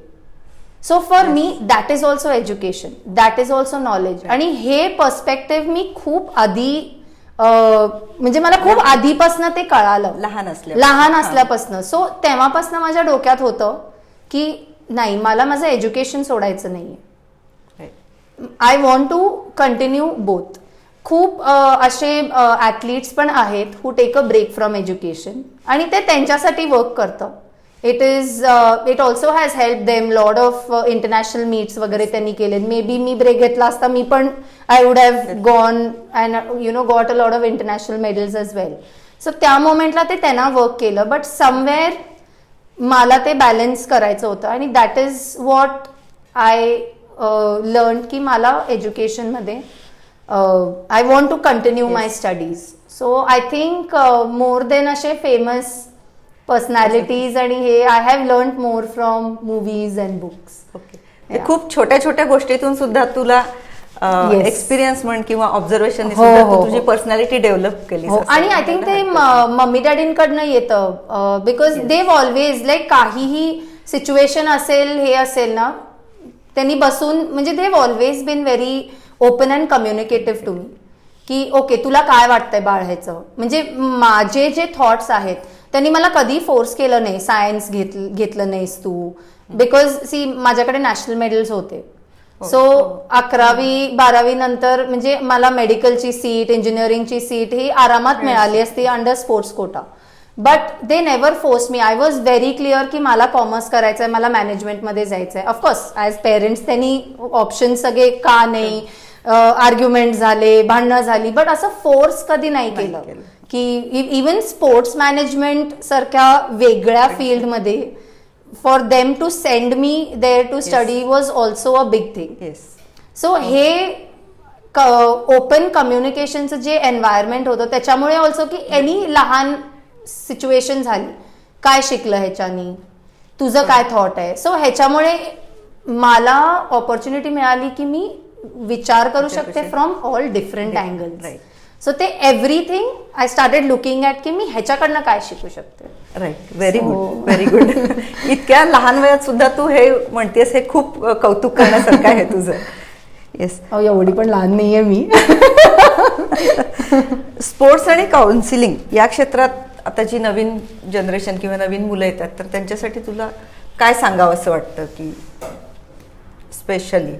So for me that is also education, that is also knowledge. आणि हे पर्स्पेक्टिव्ह मी खूप आधी म्हणजे मला खूप आधीपासून ते कळालं, लहान असल्यापासून. सो तेव्हापासून माझ्या डोक्यात होतं की नाही, मला माझं एज्युकेशन सोडायचं नाहीये. I want to continue both. खूप असे ॲथलीट्स पण आहेत who take a break from education आणि ते त्यांच्यासाठी वर्क करतं. It also has help them. Lot of international meets वगैरे त्यांनी केले. मे बी मी ब्रेक घेतला असता मी पण I would have gone and got a lot of international medals as well. So त्या मोमेंटला ते त्यांना वर्क केलं, बट समवेअर मला ते बॅलन्स करायचं होतं आणि that is what I learn की मला एज्युकेशनमध्ये I want to continue my studies. So I think more than असे फेमस पर्सनॅलिटीज आणि हे I have learn more from movies and books. Okay. खूप छोट्या छोट्या गोष्टीतून सुद्धा तुला एक्सपिरियन्स म्हण किंवा ऑब्झर्वेशन तुझी पर्सनॅलिटी डेव्हलप केली. आणि आय थिंक ते मम्मी डॅडींकडनं येतं बिकॉज देव ऑलवेज लाईक काहीही सिच्युएशन असेल हे असेल ना, त्यांनी बसून म्हणजे they've always been very open and communicative to me की ओके तुला काय वाटतंय बाळ ह्याचं. म्हणजे माझे जे थॉट्स आहेत त्यांनी मला कधी फोर्स केलं नाही सायन्स घेतलं नाहीस तू, बिकॉज सी माझ्याकडे नॅशनल मेडल्स होते. सो 11वी 12वी नंतर म्हणजे मला मेडिकलची सीट, इंजिनिअरिंगची सीट ही आरामात मिळाली असती under sports quota. But they never force me. I was very clear की मला कॉमर्स करायचंय, मला मॅनेजमेंटमध्ये जायचंय. ऑफकोर्स ॲज पेरेंट्स त्यांनी ऑप्शन सगळे का नाही, आर्ग्युमेंट झाले, भांडणं झाली, बट असं फोर्स कधी नाही केलं की इवन स्पोर्ट्स मॅनेजमेंट सारख्या वेगळ्या फील्डमध्ये for them to send me there to study was also a big thing. So हे ओपन कम्युनिकेशनचं जे एन्व्हायरमेंट होतं त्याच्यामुळे ऑल्सो की एनी लहान सिच्युएशन झाली, काय शिकलं ह्याच्यानी, तुझं काय थॉट आहे. सो ह्याच्यामुळे मला ऑपॉर्च्युनिटी मिळाली की मी विचार करू शकते from all different angles. So ते everything I started looking at की मी ह्याच्याकडनं काय शिकू शकते. Right. Very good, very good. इतक्या लहान वयात सुद्धा तू हे म्हणतेस हे खूप कौतुक करण्यासारखं आहे तुझं. येस. एवढी पण लहान नाहीये मी. स्पोर्ट्स आणि काउन्सिलिंग या क्षेत्रात आता जी नवीन जनरेशन किंवा नवीन मुलं येतात तर त्यांच्यासाठी तुला काय सांगावं असं वाटतं की स्पेशली?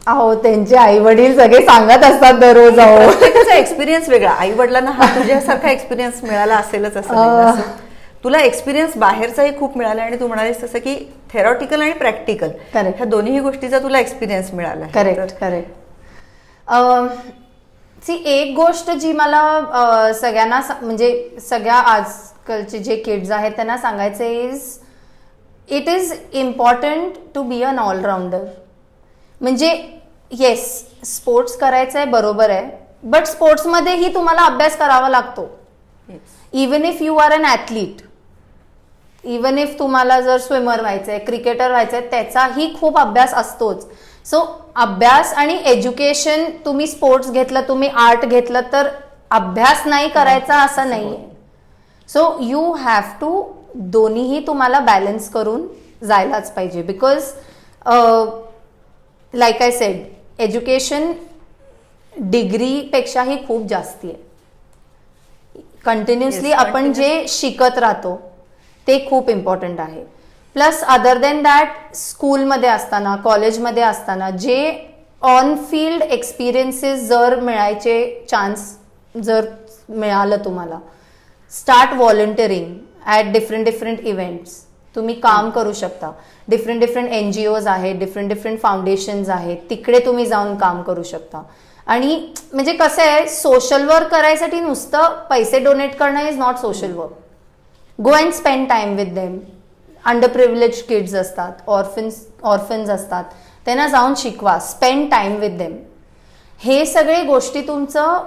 अहो त्यांचे आई वडील सगळे सांगत असतात दररोज. अहो त्याचा एक्सपिरियन्स वेगळा. आई वडिलांना हा तुझ्यासारखा एक्सपिरियन्स मिळाला असेलच असं नाही. तुला एक्सपिरियन्स बाहेरचाही खूप मिळाला आणि तू म्हणालीस तसं की थेरॉटिकल आणि प्रॅक्टिकल ह्या दोन्ही गोष्टीचा तुला एक्सपिरियन्स मिळाला. Correct correct. सी एक गोष्ट जी मला सगळ्यांना म्हणजे सगळ्या आजकालचे जे किड्स आहेत त्यांना सांगायचं it is important to be an allrounder. म्हणजे येस स्पोर्ट्स करायचं आहे बरोबर आहे, बट स्पोर्ट्समध्येही तुम्हाला अभ्यास करावा लागतो. Even if you are an athlete, even if तुम्हाला जर स्विमर व्हायचंय, क्रिकेटर व्हायचंय, त्याचाही खूप अभ्यास असतोच. सो अभ्यास आणि एज्युकेशन, तुम्ही स्पोर्ट्स घेतलं, तुम्ही आर्ट घेतलं तर अभ्यास नाही करायचा असं नाहीये. सो यू हॅव टू दोन्हीही तुम्हाला बॅलन्स करून जायलाच पाहिजे. Because like I said, education डिग्रीपेक्षाही खूप जास्ती आहे. कंटिन्युअसली आपण जे शिकत राहतो ते खूप इम्पॉर्टंट आहे. प्लस अदर दॅन दॅट, स्कूलमध्ये असताना, कॉलेजमध्ये असताना जे ऑन फील्ड एक्सपिरियन्सेस जर मिळायचे चान्स जर मिळालं तुम्हाला, start volunteering at different events. तुम्ही काम करू शकता. डिफरंट NGOs आहेत, डिफरंट फाउंडेशन्स आहेत, तिकडे तुम्ही जाऊन काम करू शकता. आणि म्हणजे कसं आहे, सोशल वर्क करायसाठी नुसतं पैसे डोनेट करणं is not social work. Go and spend time with them. Under privilege kids असतात, ऑर्फन्स असतात, त्यांना जाऊन शिकवा. Spend time with them. हे सगळे गोष्टी तुमचं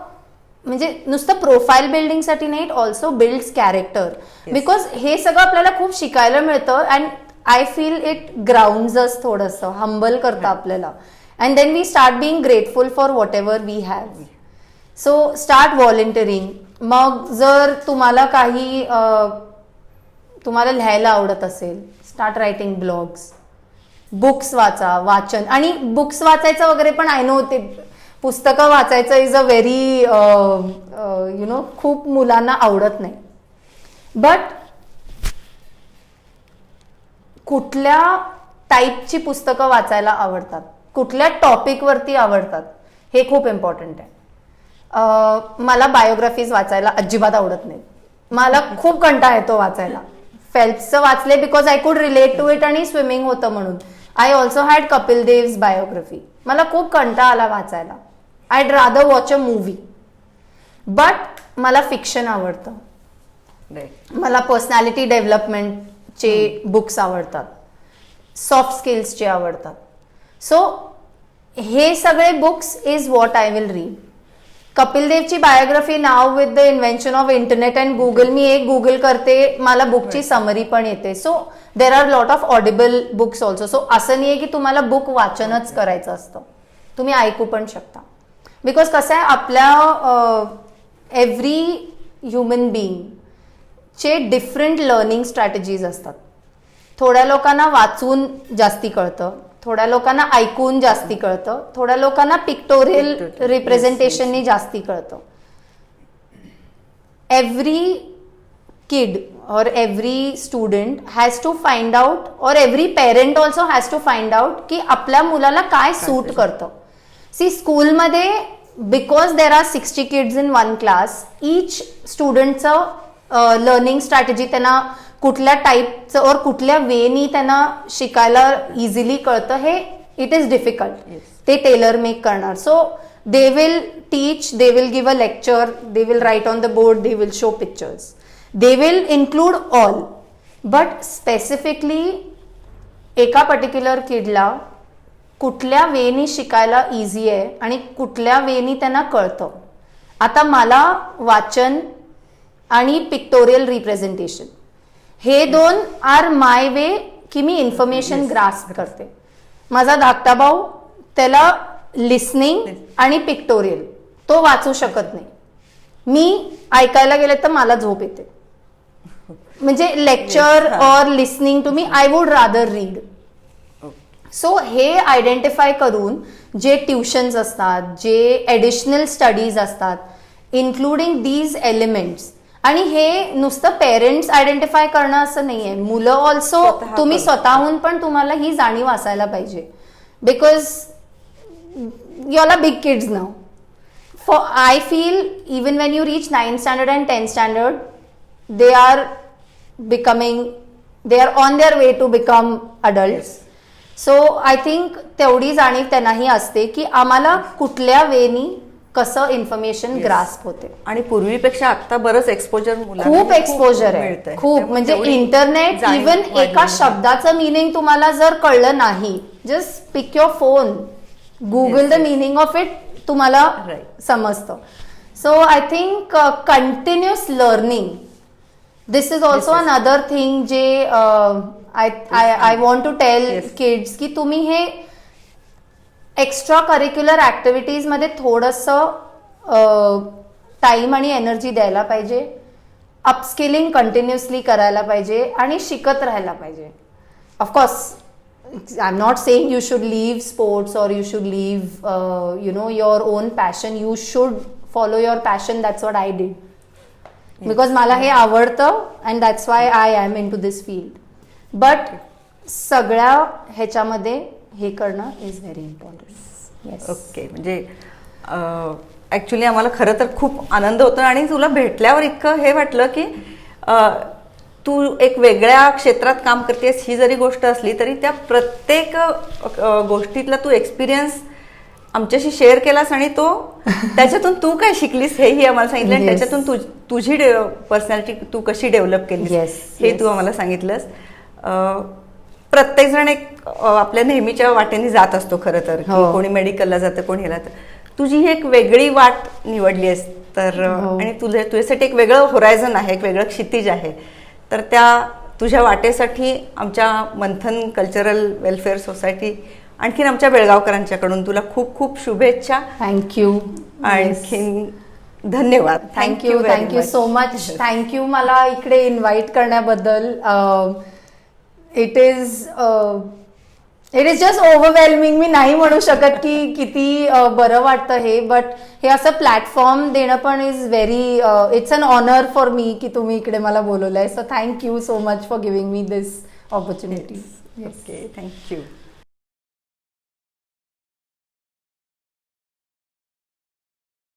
म्हणजे नुसतं प्रोफाईल बिल्डिंगसाठी नाही, it also builds character. Because हे सगळं आपल्याला खूप शिकायला मिळतं. And I feel it grounds us, थोडंसं हंबल करतं आपल्याला. And then we start being grateful for whatever we have. So start volunteering. मग जर तुम्हाला काही तुम्हाला लिहायला आवडत असेल, स्टार्ट रायटिंग ब्लॉग्स. बुक्स वाचा, वाचन. आणि बुक्स वाचायचं वगैरे पण आय नो ते पुस्तकं वाचायचं इज अ व्हेरी खूप मुलांना आवडत नाही. बट कुठल्या टाईपची पुस्तकं वाचायला आवडतात, कुठल्या टॉपिकवरती आवडतात, हे खूप इम्पॉर्टंट आहे. मला बायोग्राफीज वाचायला अजिबात आवडत नाही. मला खूप कंटाळा येतो वाचायला. फेल्प्सचं वाचले because I could relate to it आणि स्विमिंग होतं म्हणून. I also had Kapil Dev's biography. मला खूप कंटाळा आला वाचायला. I'd rather watch a movie. But मला फिक्शन आवडतं. मला पर्सनॅलिटी डेव्हलपमेंटचे बुक्स आवडतात, सॉफ्ट स्किल्सचे आवडतात. सो हे सगळे books is what I will read. Kapil देवची बायोग्राफी नाव with the invention of internet and Google, मी एक गुगल करते, मला बुकची समरी पण येते. So there are lot of Audible books also. So असं नाही आहे की तुम्हाला बुक वाचनच करायचं असतं, तुम्ही ऐकू पण शकता. बिकॉज कसं आहे, आपल्या एव्हरी ह्युमन बीइंगचे डिफरंट लर्निंग स्ट्रॅटेजीज असतात. थोड्या लोकांना वाचून जास्ती कळतं, थोड्या लोकांना ऐकून जास्ती कळतं, थोड्या लोकांना पिक्टोरियल रिप्रेझेंटेशननी जास्ती कळतं. Every kid or every student has to find out, or every parent also has to find out की आपल्या मुलाला काय सूट करतं. सी, स्कूलमध्ये because there are 60 kids in one class, each स्टुडंटचं लर्निंग स्ट्रॅटेजी त्यांना कुठल्या टाईपचं और कुठल्या वेनी त्यांना शिकायला इझिली कळतं, हे इट इज डिफिकल्ट. ते टेलर मेक करणार. So they will teach, they will give a lecture, they will write on the board, they will show pictures, they will include all. But specifically एका पर्टिक्युलर किडला कुठल्या वेनी शिकायला इझी आहे आणि कुठल्या वेनी त्यांना कळतं. आता मला वाचन आणि पिक्टोरियल रिप्रेझेंटेशन हे दोन आर माय वे की मी इन्फॉर्मेशन ग्रास्प करते. माझा धाकटा भाऊ, त्याला लिसनिंग आणि पिक्टोरियल तो वाचू शकत नाही. मी ऐकायला गेले तर मला झोप येते. म्हणजे लेक्चर और listening to me, I would rather read. So हे आयडेंटिफाय करून जे ट्युशन्स असतात, जे ॲडिशनल स्टडीज असतात, इन्क्लुडिंग दीज एलिमेंट्स. आणि हे नुसतं पेरेंट्स आयडेंटिफाय करणं असं नाहीये, मुलं ऑल्सो, तुम्ही स्वतःहून पण तुम्हाला ही जाणीव असायला पाहिजे. Because you are big kids now. For I feel even when you reach 9th standard and 10th standard, they are on their way to become adults. So I think तेवढी जाणीव त्यांनाही असते की आम्हाला कुठल्या वेनी कसं इन्फॉर्मेशन ग्रास्प होते. आणि पूर्वीपेक्षा आता बरंच एक्सपोजर, खूप एक्सपोजर आहे, खूप. म्हणजे इंटरनेट, इवन एका शब्दाचं मिनिंग तुम्हाला जर कळलं नाही, just pick your phone, Google the meaning of it, तुम्हाला समजतं. So I think continuous learning, this is also another thing जे I want to tell kids की तुम्ही हे एक्स्ट्रा करिक्युलर ॲक्टिव्हिटीजमध्ये थोडंसं टाईम आणि एनर्जी द्यायला पाहिजे. अपस्किलिंग कंटिन्युअसली करायला पाहिजे आणि शिकत राहायला पाहिजे. Of course I am not saying you should leave sports or you should leave your own passion. You should follow your passion. That's what I did. Because मला हे आवडतं and that's why I am into this field. But सगळ्या ह्याच्यामध्ये हे करणं is very important. Yes. Okay, म्हणजे ॲक्च्युली आम्हाला खरं तर खूप आनंद होतो आणि तुला भेटल्यावर इतकं हे वाटलं की तू एक वेगळ्या क्षेत्रात काम करतेस ही जरी गोष्ट असली तरी त्या प्रत्येक गोष्टीतला तू एक्सपिरियन्स आमच्याशी शेअर केलास आणि तो त्याच्यातून तू काय शिकलीस हेही आम्हाला सांगितलं आणि Yes. त्याच्यातून तुझी पर्सनॅलिटी तू कशी डेव्हलप केलीस Yes, हे yes. तू आम्हाला सांगितलंस. प्रत्येकजण एक आपल्या नेहमीच्या वाटेने जात असतो खरं तर, की हो. कोणी मेडिकलला जातं कोणी ह्याला. तुझी ही एक वेगळी वाट निवडली आहेस तर हो. आणि तुझ्यासाठी एक वेगळं होरायझन आहे, एक वेगळं क्षितिज आहे. तर त्या तुझ्या वाटेसाठी आमच्या मंथन कल्चरल वेलफेअर सोसायटी आणखीन आमच्या बेळगावकरांच्याकडून तुला खूप खूप शुभेच्छा. थँक्यू. आणखीन धन्यवाद. Thank you so much. थँक्यू मला इकडे इन्व्हाइट करण्याबद्दल. It is just overwhelming. मी नाही म्हणू शकत की किती बरं वाटतं हे. बट हे असं प्लॅटफॉर्म देणं पण is very it's an honour for me की तुम्ही इकडे मला बोलवलंय. So thank you so much for giving me this opportunity. Okay, thank you.